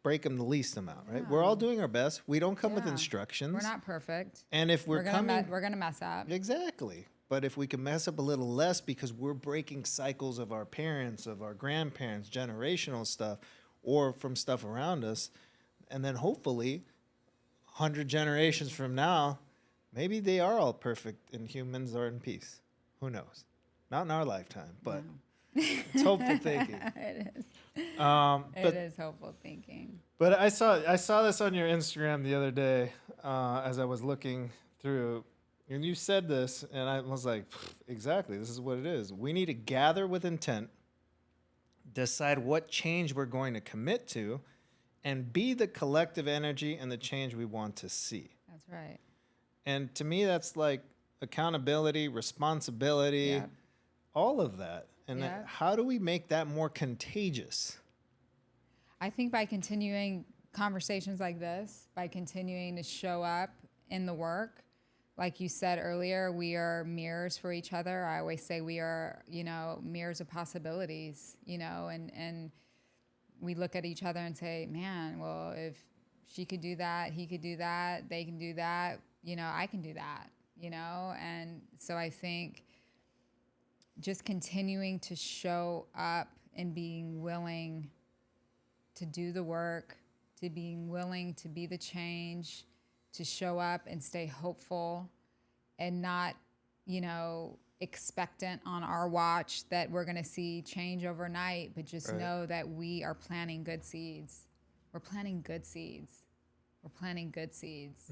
break them the least amount, right? We're all doing our best. We don't come with Yeah. instructions. We're not perfect. And if we're coming, we're gonna mess up. exactly. But if we can mess up a little less because we're breaking cycles of our parents, of our grandparents, generational stuff, or from stuff around us, and then hopefully 100 generations from now, maybe they are all perfect and humans are in peace. Who knows? Not in our lifetime, but it's hopeful thinking. It is. But It is hopeful thinking. But I saw this on your Instagram the other day as I was looking through, and you said this, and I was like, exactly, this is what it is. We need to gather with intent, decide what change we're going to commit to, and be the collective energy and the change we want to see. That's right. And to me, that's like accountability, responsibility, Yeah. all of that. And Yeah. how do we make that more contagious? I think by continuing conversations like this, by continuing to show up in the work, like you said earlier, we are mirrors for each other. I always say we are, you know, mirrors of possibilities, you know, and we look at each other and say, man, well, if she could do that, he could do that, they can do that, you know, I can do that, you know? And so I think just continuing to show up and being willing to do the work, to being willing to be the change, to show up and stay hopeful and not, you know, expectant on our watch that we're going to see change overnight, but just know that we are planting good seeds. We're planting good seeds. We're planting good seeds,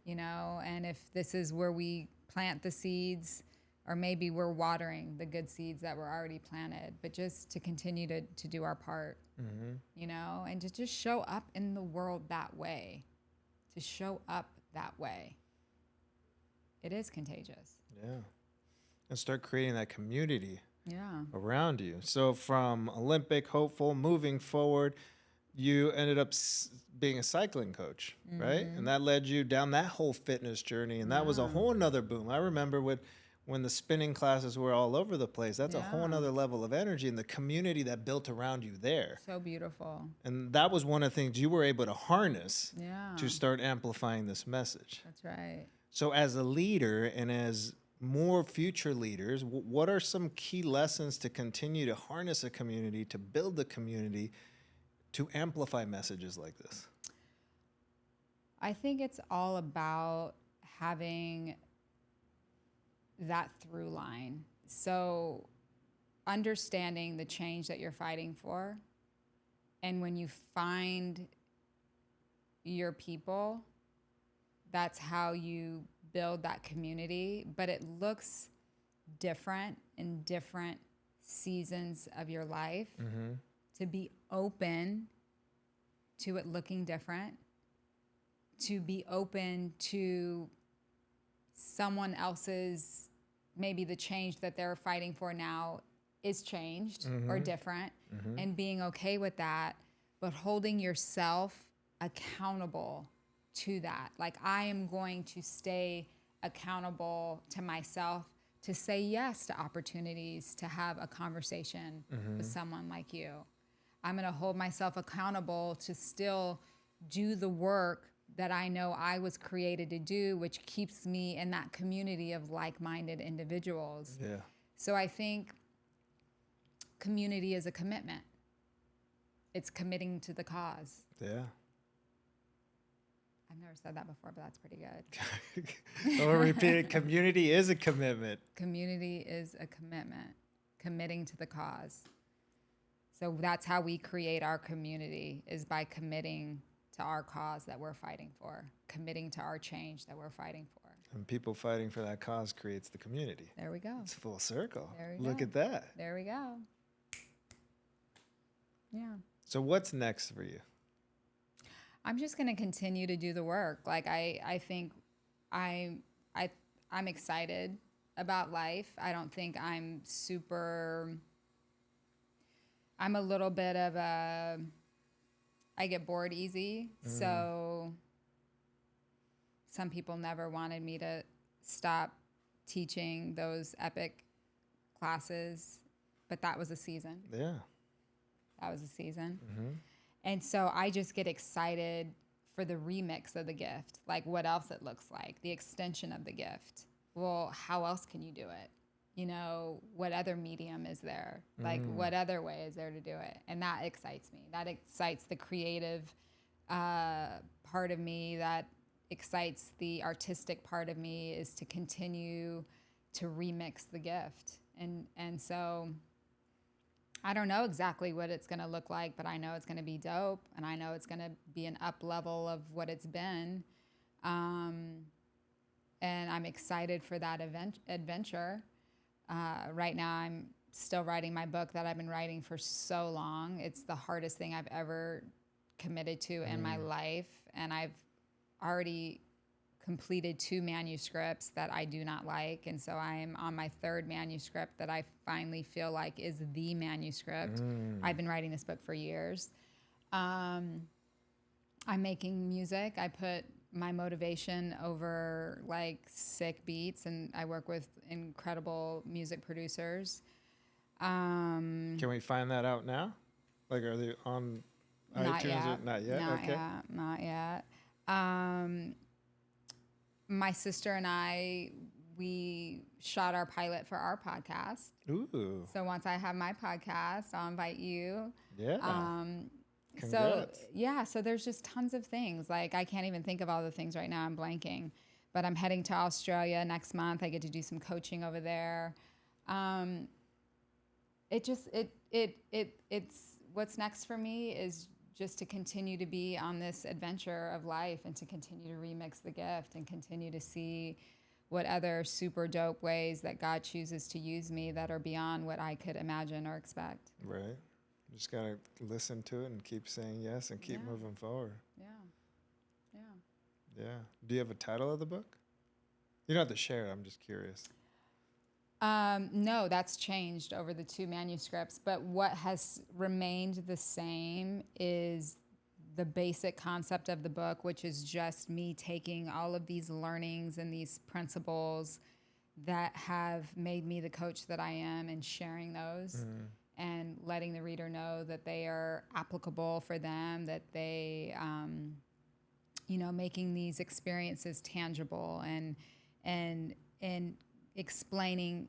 you know, and if this is where we plant the seeds, or maybe we're watering the good seeds that were already planted, but just to continue to do our part, you know, and to just show up in the world that way, to show up that way. It is contagious. Yeah. And start creating that community Yeah. around you. So from Olympic hopeful, moving forward, you ended up being a cycling coach, right? And that led you down that whole fitness journey. And that was a whole nother boom. I remember when the spinning classes were all over the place, that's a whole nother level of energy and the community that built around you there. So beautiful. And that was one of the things you were able to harness Yeah. to start amplifying this message. That's right. So as a leader and as more future leaders, what are some key lessons to continue to harness a community, to build the community, to amplify messages like this? I think it's all about having that through line. So understanding the change that you're fighting for. And when you find your people, that's how you build that community. But it looks different in different seasons of your life. To be open to it looking different, to be open to someone else's, maybe the change that they're fighting for now is changed or different, and being okay with that, but holding yourself accountable to that. Like, I am going to stay accountable to myself to say yes to opportunities to have a conversation with someone like you. I'm going to hold myself accountable to still do the work that I know I was created to do, which keeps me in that community of like-minded individuals. Yeah. So I think community is a commitment. It's committing to the cause. Yeah. I've never said that before, but that's pretty good. I'll repeat it. Community is a commitment. Community is a commitment, committing to the cause. So that's how we create our community, is by committing to our cause that we're fighting for, committing to our change that we're fighting for. And people fighting for that cause creates the community. There we go. It's full circle. There we Look go. at that. There we go. Yeah. So what's next for you? I'm just going to continue to do the work. Like I think I'm excited about life. I don't think I'm a little bit of I get bored easy. So some people never wanted me to stop teaching those epic classes, but that was a season. Yeah. That was a season. Mm-hmm. And so I just get excited for the remix of the gift, like what else it looks like, the extension of the gift. Well, how else can you do it? You know, what other medium is there? Like, what other way is there to do it? And that excites me. That excites the creative part of me. That excites the artistic part of me, is to continue to remix the gift. And so I don't know exactly what it's going to look like, but I know it's going to be dope, and I know it's going to be an up level of what it's been. And I'm excited for that adventure. Right now, I'm still writing my book that I've been writing for so long. It's the hardest thing I've ever committed to in my life, and I've already completed 2 manuscripts that I do not like, and so I am on my 3rd manuscript that I finally feel like is the manuscript. I've been writing this book for years. I'm making music. I put my motivation over like sick beats, and I work with incredible music producers. Can we find that out now? Like, are they on Not iTunes? yet. Or not yet? Not Okay. yet. Not yet. My sister and I, we shot our pilot for our podcast. Ooh. So once I have my podcast, I'll invite you. Yeah. So Congrats. yeah, so there's just tons of things. Like, I can't even think of all the things right now. I'm blanking, but I'm heading to Australia next month. I get to do some coaching over there. It's what's next for me is just to continue to be on this adventure of life, and to continue to remix the gift, and continue to see what other super dope ways that God chooses to use me that are beyond what I could imagine or expect. Right. Just got to listen to it and keep saying yes and keep moving forward. Yeah. Yeah. Do you have a title of the book? You don't have to share it. I'm just curious. No, that's changed over the 2 manuscripts, but what has remained the same is the basic concept of the book, which is just me taking all of these learnings and these principles that have made me the coach that I am, and sharing those and letting the reader know that they are applicable for them, that they, making these experiences tangible, and explaining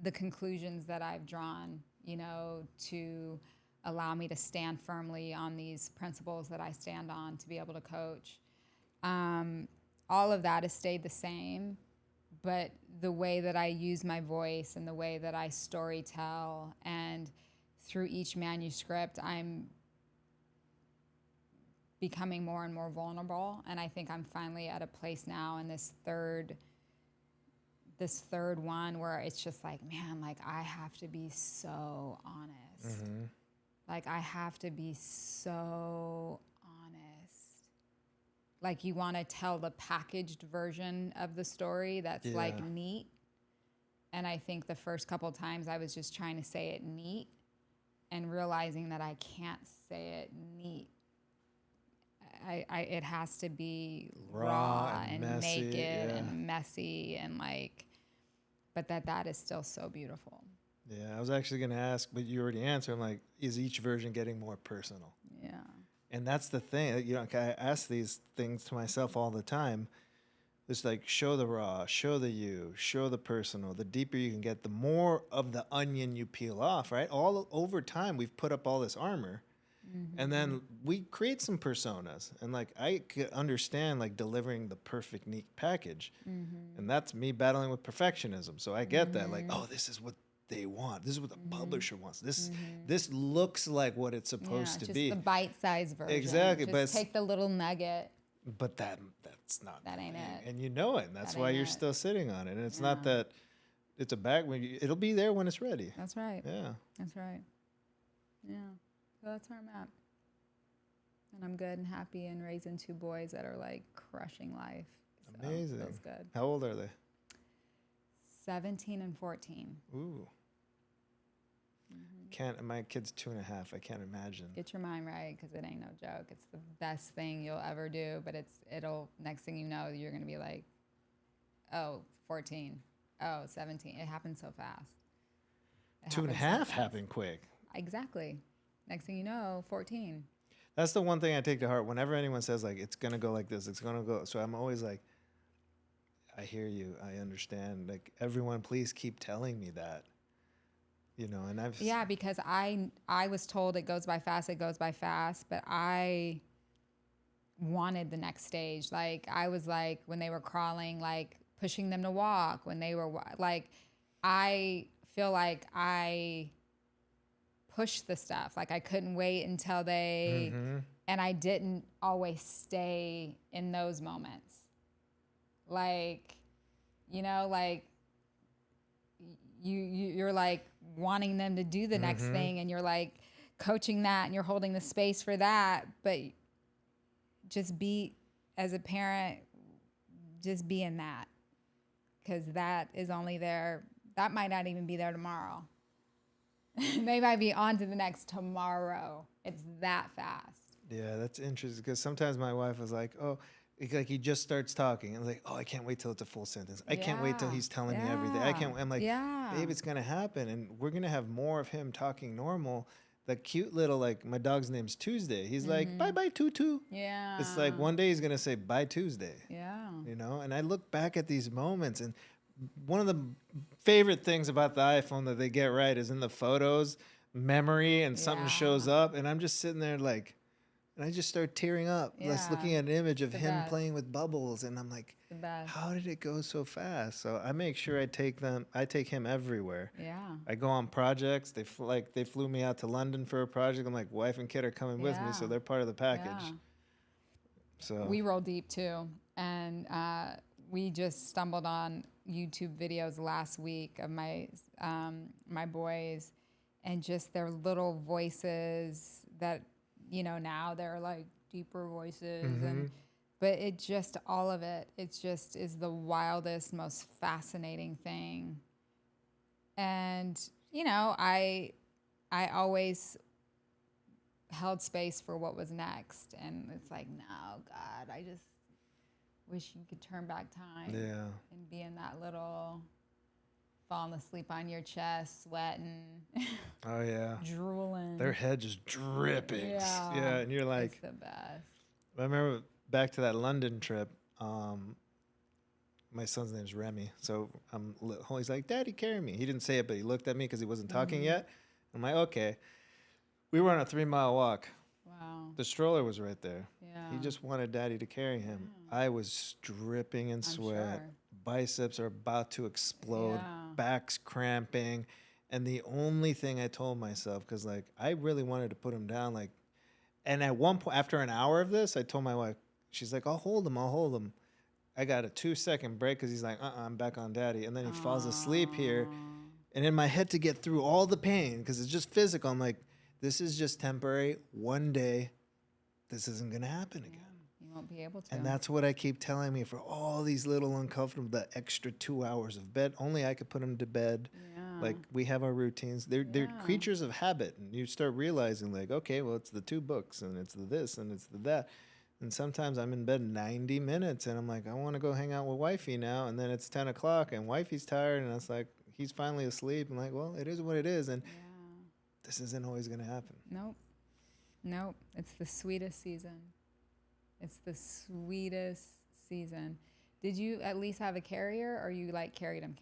the conclusions that I've drawn, to allow me to stand firmly on these principles that I stand on to be able to coach. All of that has stayed the same, but the way that I use my voice and the way that I story tell, and through each manuscript, I'm becoming more and more vulnerable. And I think I'm finally at a place now in this third one where it's just like, man, like, I have to be so honest. Like, I have to be so honest. Like, you want to tell the packaged version of the story that's like neat. And I think the first couple times I was just trying to say it neat, and realizing that I can't say it neat. It has to be raw and messy, naked and messy, and like, but that is still so beautiful. Yeah, I was actually going to ask, but you already answered. I'm like, is each version getting more personal? Yeah. And that's the thing. You know, I ask these things to myself all the time. It's like, show the raw, show the you, show the personal. The deeper you can get, the more of the onion you peel off, right? All over time, we've put up all this armor. And then we create some personas. And like, I could understand like delivering the perfect, neat package. And that's me battling with perfectionism. So I get that. Like, oh, this is what they want. This is what the publisher wants. This looks like what it's supposed to just be. the bite-sized version. Exactly, Just but take the little nugget. But that's not That ain't the thing. it. And you know it. And that's That why ain't you're it. still sitting on it. And it's not that it's a bag. It'll be there when it's ready. That's right. Yeah. That's right. Yeah. So that's where I'm at. And I'm good and happy and raising 2 boys that are like crushing life. So Amazing. That's good. How old are they? 17 and 14. Ooh. My kid's 2.5. I can't imagine. Get your mind right, because it ain't no joke. It's the best thing you'll ever do, but it'll next thing you know, you're gonna be like, oh, 14, oh, 17. It happens so fast. 2.5 happened quick. Exactly. Next thing you know, 14. That's the one thing I take to heart. Whenever anyone says like it's gonna go like this, it's gonna go. So I'm always like, I hear you. I understand. Like everyone, please keep telling me that. You know, and Yeah, because I was told it goes by fast, but I wanted the next stage. Like I was like, when they were crawling, like pushing them to walk, when they were like, I feel like I pushed the stuff. Like I couldn't wait until they, and I didn't always stay in those moments. Like, you know, like you're like wanting them to do the next thing, and you're like coaching that, and you're holding the space for that, but just be, as a parent, just be in that, because that is only there, that might not even be there tomorrow. They might be on to the next tomorrow. It's that fast. Yeah, that's interesting, because sometimes my wife was like, oh, like he just starts talking and like, oh, I can't wait till it's a full sentence. I can't wait till he's telling me everything. I'm like, babe, it's gonna happen, and we're gonna have more of him talking normal. The cute little, like, my dog's name's Tuesday. He's like, bye bye Tutu. Yeah. It's like one day he's gonna say bye Tuesday. Yeah. You know, and I look back at these moments, and one of the favorite things about the iPhone that they get right is in the photos, memory, and something shows up, and I'm just sitting there like, and I just start tearing up, just looking at an image of him playing with bubbles, and I'm like, how did it go so fast? So I make sure I take him everywhere. Yeah. I go on projects. They flew me out to London for a project. I'm like, wife and kid are coming with me, so they're part of the package. Yeah. So we roll deep too, and we just stumbled on YouTube videos last week of my boys, and just their little voices that, you know, now they're like deeper voices, but it just, all of it just is the wildest, most fascinating thing. And, you know, I always held space for what was next. And it's like, no, God, I just wish you could turn back time and be in that little, falling asleep on your chest, sweating. Oh yeah. Drooling. Their head just dripping. Yeah, and you're like, it's the best. I remember back to that London trip. My son's name's Remy, so he's like, "Daddy, carry me." He didn't say it, but he looked at me because he wasn't talking yet. I'm like, "Okay." We were on a 3-mile walk. Wow. The stroller was right there. Yeah. He just wanted Daddy to carry him. I was dripping in sweat. Sure. Biceps are about to explode. Yeah. Back's cramping. And the only thing I told myself, because like I really wanted to put him down, like, and at one point, after an hour of this, I told my wife, she's like, I'll hold him. I got a 2-second break because he's like, I'm back on Daddy. And then he falls asleep here. And in my head, to get through all the pain, because it's just physical, I'm like, this is just temporary. One day, this isn't going to happen again. You won't be able to. And that's what I keep telling me for all these little uncomfortable, the extra 2 hours of bed. Only I could put him to bed. Yeah. Like, we have our routines. They're creatures of habit. And you start realizing, like, okay, well, it's the 2 books, and it's the this, and it's the that. And sometimes I'm in bed 90 minutes and I'm like, I want to go hang out with wifey now. And then it's 10 o'clock and wifey's tired. And it's like, he's finally asleep. I'm like, well, it is what it is. And this isn't always going to happen. Nope. Nope. It's the sweetest season. It's the sweetest season. Did you at least have a carrier, or you like carried him?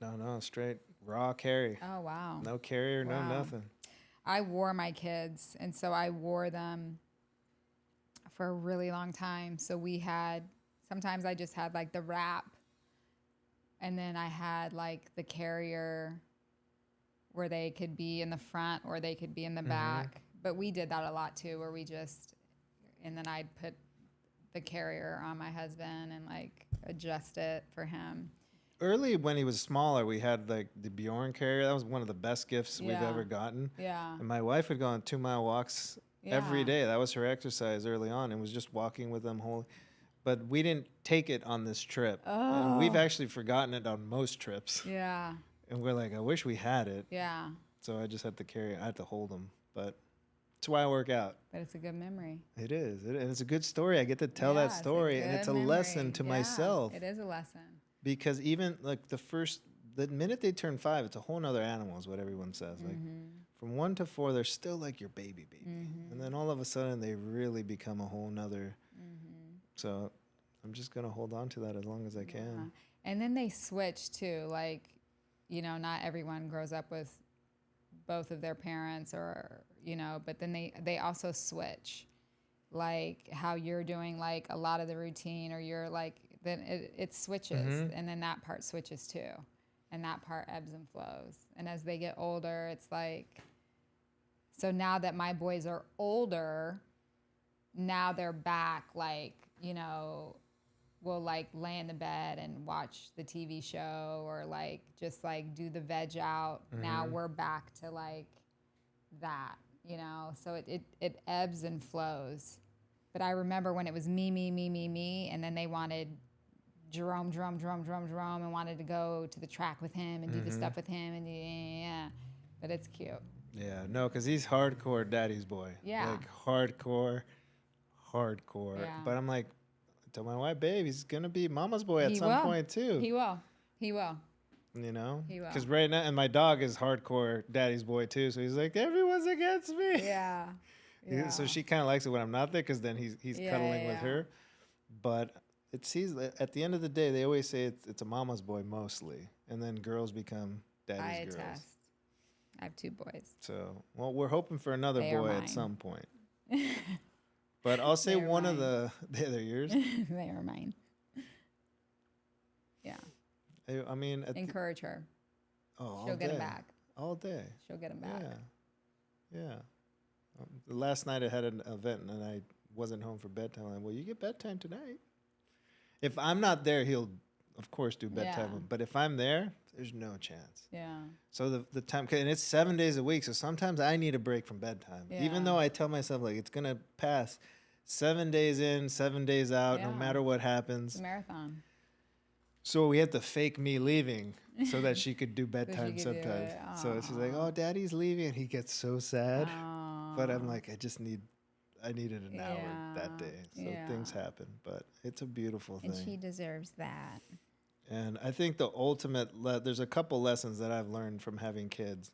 No, straight raw carry. Oh, wow. No carrier, no nothing. I wore my kids, and so I wore them for a really long time. So sometimes I just had like the wrap, and then I had like the carrier where they could be in the front or they could be in the back. But we did that a lot too, where and then I'd put the carrier on my husband and like adjust it for him. Early when he was smaller, we had like the Bjorn carrier. That was one of the best gifts we've ever gotten. Yeah. And my wife would go on 2-mile walks every day. That was her exercise early on, and was just walking with them whole. But we didn't take it on this trip. Oh. And we've actually forgotten it on most trips. Yeah. And we're like, I wish we had it. Yeah. So I just had to carry it. I had to hold him. But that's why I work out. But it's a good memory. It is. And it's a good story. I get to tell that story. And it's a lesson to myself. It is a lesson. Because even like the minute they turn 5, it's a whole nother animal is what everyone says. Like from 1 to 4, they're still like your baby. And then all of a sudden they really become a whole nother. So I'm just going to hold on to that as long as I can. And then they switch too. Like, you know, not everyone grows up with both of their parents, or, you know, but then they also switch, like how you're doing like a lot of the routine, or you're like, then it switches, and then that part switches too, and that part ebbs and flows. And as they get older, it's like, so now that my boys are older, now they're back, like, you know, we'll like lay in the bed and watch the TV show, or like just like do the veg out. Now we're back to like that, you know, so it ebbs and flows. But I remember when it was me, and then they wanted Jerome, and wanted to go to the track with him and do the stuff with him, and but it's cute. Yeah, no, because he's hardcore daddy's boy. Yeah. Like hardcore. Yeah. But I'm like, I tell my wife, babe, he's going to be mama's boy at some point too. He will. You know? He will. Because right now, and my dog is hardcore daddy's boy too. So he's like, everyone's against me. Yeah. So she kind of likes it when I'm not there, because then he's cuddling with her. But it sees, at the end of the day, they always say it's a mama's boy mostly. And then girls become daddy's girls. Attest. I have 2 boys. So, well, we're hoping for another They are boy mine. at some point. But I'll say one of they're yours. They are mine. Yeah. I mean, Encourage her. Oh, She'll get him back. All day. She'll get him back. Yeah. Last night I had an event and I wasn't home for bedtime. I'm like, well, you get bedtime tonight. If I'm not there, he'll, of course, do bedtime. Yeah. But if I'm there, there's no chance. Yeah. So the time, and it's 7 days a week. So sometimes I need a break from bedtime. Yeah. Even though I tell myself, like, it's going to pass 7 days in, 7 days out, no matter what happens. It's a marathon. So we had to fake me leaving so that she could do bedtime sometimes. So she's like, "Oh, Daddy's leaving," and he gets so sad. But I'm like, I needed an hour that day. So things happen, but it's a beautiful thing. And she deserves that. And I think the ultimate, there's a couple lessons that I've learned from having kids,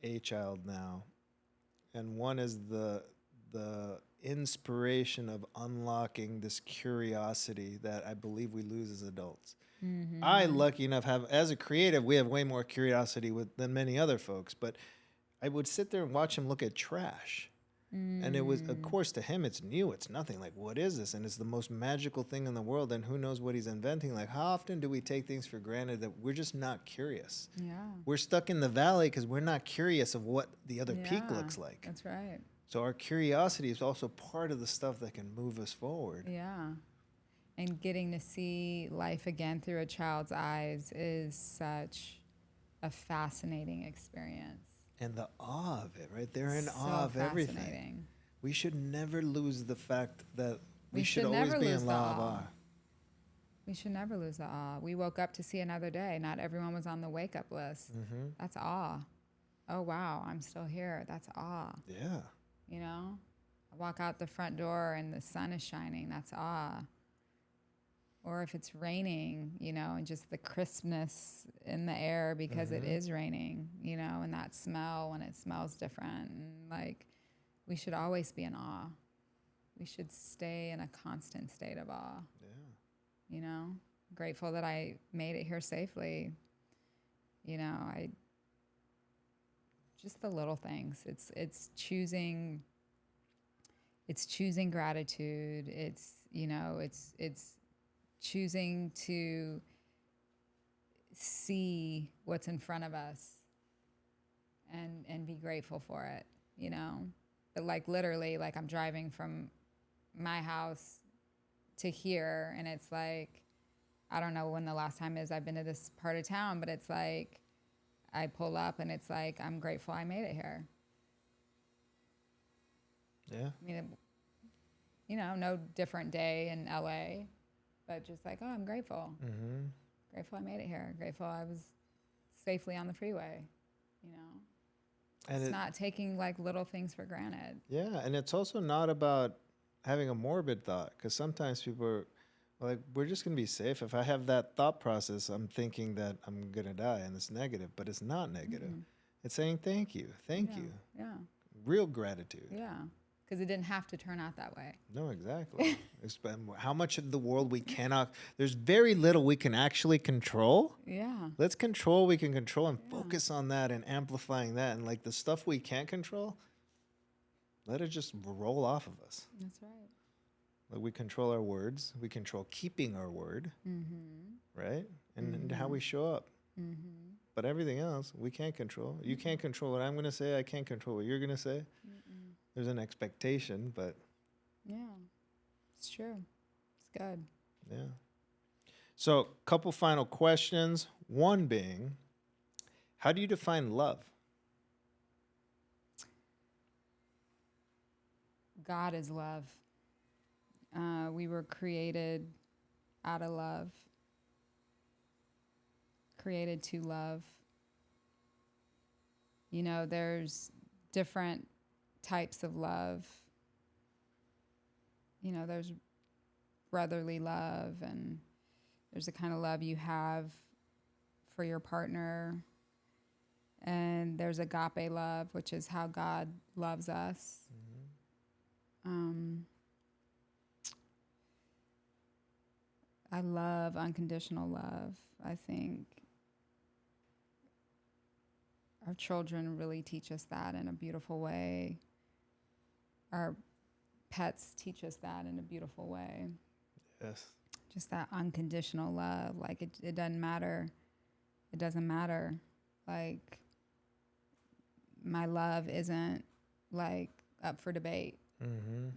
a child now, and one is the inspiration of unlocking this curiosity that I believe we lose as adults. Mm-hmm. I, lucky enough, as a creative, we have way more curiosity than many other folks, but I would sit there and watch him look at trash. And it was, of course, to him, it's new. It's nothing. Like, what is this? And it's the most magical thing in the world. And who knows what he's inventing? Like, how often do we take things for granted that we're just not curious? Yeah. We're stuck in the valley because we're not curious of what the other peak looks like. That's right. So our curiosity is also part of the stuff that can move us forward. Yeah. And getting to see life again through a child's eyes is such a fascinating experience. And the awe of it, right? They're in awe of everything. We should never lose the fact that we should always be in awe of awe. We should never lose the awe. We woke up to see another day. Not everyone was on the wake-up list. Mm-hmm. That's awe. Oh, wow, I'm still here. That's awe. Yeah. You know? I walk out the front door and the sun is shining. That's awe. Or if it's raining, you know, and just the crispness in the air because it is raining, you know, and that smell when it smells different. And like, we should always be in awe. We should stay in a constant state of awe. Yeah. You know, grateful that I made it here safely. You know, just the little things. It's choosing gratitude. It's, you know, it's choosing to see what's in front of us and be grateful for it, you know. But like literally, like I'm driving from my house to here, and it's like, I don't know when the last time is I've been to this part of town, but it's like I pull up and it's like, I'm grateful I made it here. Yeah. I mean, you know, no different day in LA, but just like, oh, I'm grateful. Grateful I made it here. Grateful I was safely on the freeway, you know. And it's not taking like little things for granted. Yeah, and it's also not about having a morbid thought, because sometimes people are like, we're just going to be safe. If I have that thought process, I'm thinking that I'm going to die and it's negative, but it's not negative. It's saying thank you. Thank you. Yeah. Real gratitude. Yeah. Because it didn't have to turn out that way. No, exactly. How much of the world we cannot, there's very little we can actually control. Yeah. Let's control what we can control and focus on that and amplifying that. And like the stuff we can't control, let it just roll off of us. That's right. Like we control our words. We control keeping our word, right? And how we show up. But everything else, we can't control. You can't control what I'm going to say. I can't control what you're going to say. There's an expectation, but... Yeah, it's true. It's good. Yeah. So, couple final questions. One being, how do you define love? God is love. We were created out of love, created to love. You know, there's different types of love. You know, there's brotherly love, and there's the kind of love you have for your partner. And there's agape love, which is how God loves us. I love unconditional love. I think our children really teach us that in a beautiful way. Our pets teach us that in a beautiful way. Yes. Just that unconditional love. Like it doesn't matter. It doesn't matter. Like my love isn't like up for debate. It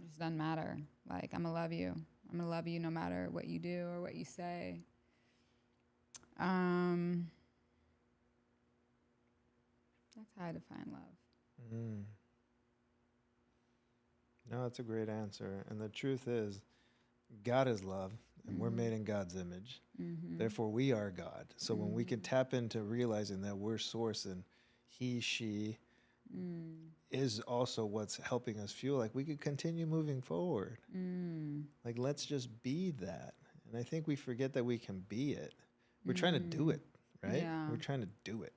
just doesn't matter. Like I'm gonna love you. I'm gonna love you no matter what you do or what you say. That's how I define love. No, that's a great answer. And the truth is, God is love, and we're made in God's image. Therefore, we are God. So when we can tap into realizing that we're source and he, she is also what's helping us fuel, like we could continue moving forward. Like, let's just be that. And I think we forget that we can be it. We're trying to do it, right? Yeah. We're trying to do it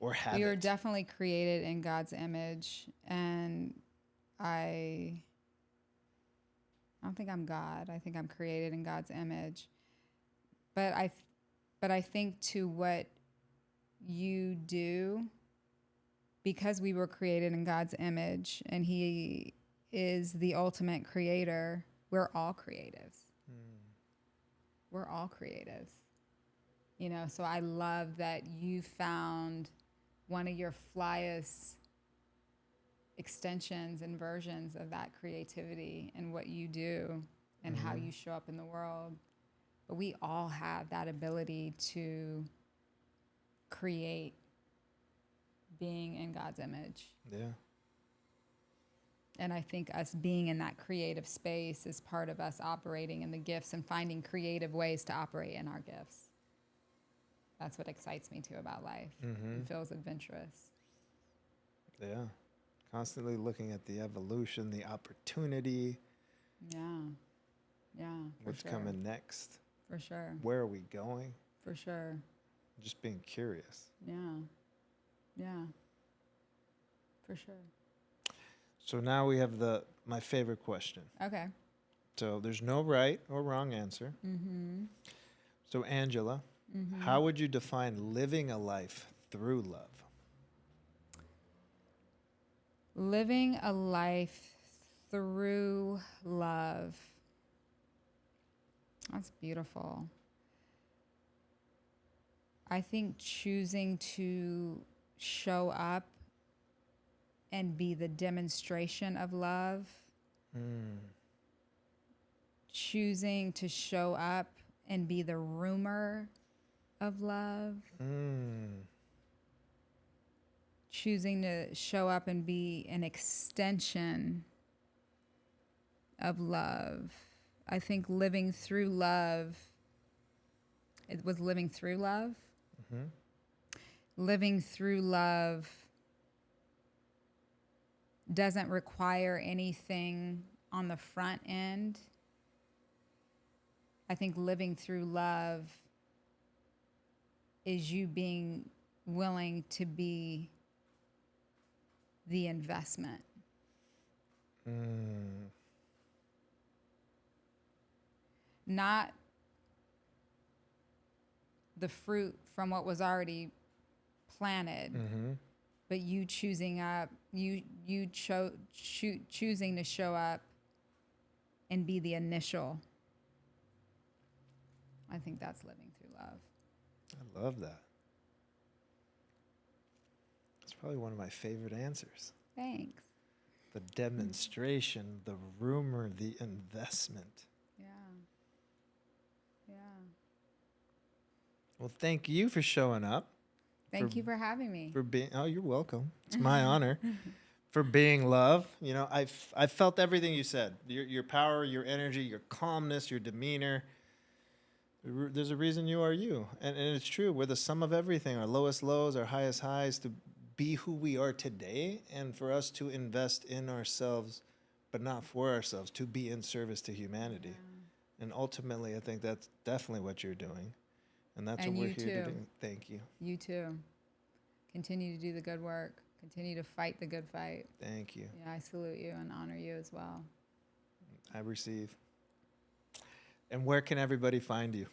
or have We it. are definitely created in God's image, and I don't think I'm God. I think I'm created in God's image. But I think to what you do, because we were created in God's image and he is the ultimate creator, we're all creatives. We're all creatives. You know, so I love that you found one of your flyest extensions and versions of that creativity and what you do and how you show up in the world. But we all have that ability to create being in God's image. Yeah. And I think us being in that creative space is part of us operating in the gifts and finding creative ways to operate in our gifts. That's what excites me too about life. It feels adventurous. Yeah. Constantly looking at the evolution, the opportunity. Yeah. Yeah. For What's sure. coming next? For sure. Where are we going? For sure. Just being curious. Yeah. Yeah. For sure. So now we have my favorite question. Okay. So there's no right or wrong answer. Mm-hmm. So Angela, how would you define living a life through love? Living a life through love. That's beautiful. I think choosing to show up and be the demonstration of love. Choosing to show up and be the rumor of love. Choosing to show up and be an extension of love. I think living through love, it was living through love. Living through love doesn't require anything on the front end. I think living through love is you being willing to be the investment. Not the fruit from what was already planted, but you choosing up, choosing to show up and be the initial. I think that's living through love. I love that. It's probably one of my favorite answers. Thanks. The demonstration, the rumor, the investment. Yeah. Yeah. Well, thank you for showing up. Thank you for having me. For being, oh, you're welcome. It's my honor. For being love. You know, I've felt everything you said. Your power, your energy, your calmness, your demeanor. There's a reason you are you. And it's true. We're the sum of everything. Our lowest lows, our highest highs, to be who we are today, and for us to invest in ourselves, but not for ourselves, to be in service to humanity. Yeah. And ultimately, I think that's definitely what you're doing. And that's what we're here to do. Thank you. You too. Continue to do the good work. Continue to fight the good fight. Thank you. Yeah, I salute you and honor you as well. I receive. And where can everybody find you?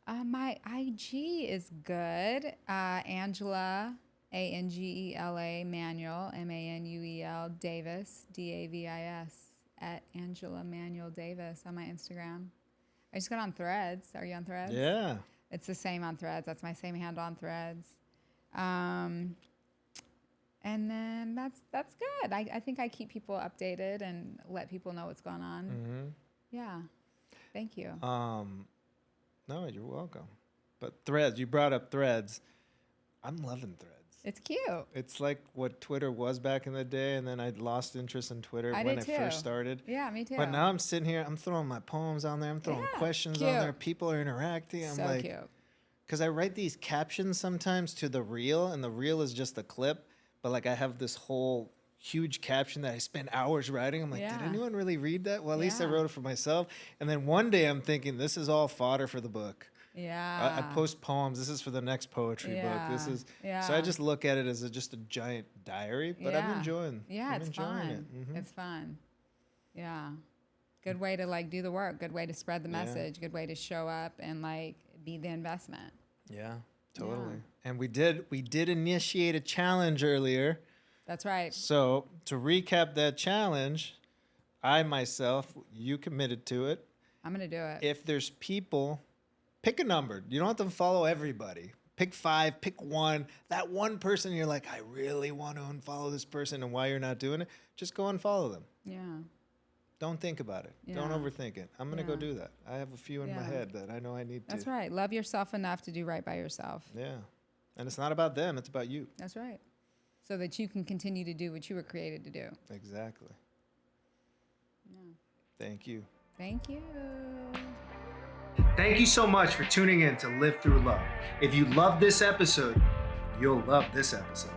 My IG is good. Angela, Angela, Manuel, Manuel Davis, Davis, at Angela Manuel Davis on my Instagram. I just got on Threads. Are you on Threads? Yeah. It's the same on Threads. That's my same handle on Threads. And then that's good. I think I keep people updated and let people know what's going on. Yeah. Thank you. No, you're welcome. But Threads, you brought up Threads. I'm loving Threads. It's cute. It's like what Twitter was back in the day, and then I lost interest in Twitter when it first started. Yeah, me too. But now I'm sitting here, I'm throwing my poems on there, I'm throwing questions on there, people are interacting. I'm so cute. Because I write these captions sometimes to the reel, and the reel is just a clip, but like I have this whole huge caption that I spend hours writing. I'm like, did anyone really read that? Well, at least I wrote it for myself. And then one day I'm thinking, this is all fodder for the book. Yeah. I post poems. This is for the next poetry book. This is so I just look at it as just a giant diary, but I'm enjoying. Yeah, I'm it's enjoying fun. it. It's fun. Yeah. Good way to like do the work. Good way to spread the message. Good way to show up and like be the investment. Yeah, totally. And we did initiate a challenge earlier. That's right. So to recap that challenge, I myself, you committed to it. I'm gonna do it. If there's people, pick a number. You don't have to follow everybody. Pick 5, pick 1. That one person you're like, I really want to unfollow this person, and why you're not doing it, just go unfollow them. Yeah. Don't think about it. Yeah. Don't overthink it. I'm going to go do that. I have a few in my head that I know I need to. That's right. Love yourself enough to do right by yourself. Yeah. And it's not about them. It's about you. That's right. So that you can continue to do what you were created to do. Exactly. Yeah. Thank you. Thank you. Thank you so much for tuning in to Live Through Love. If you love this episode, you'll love this episode.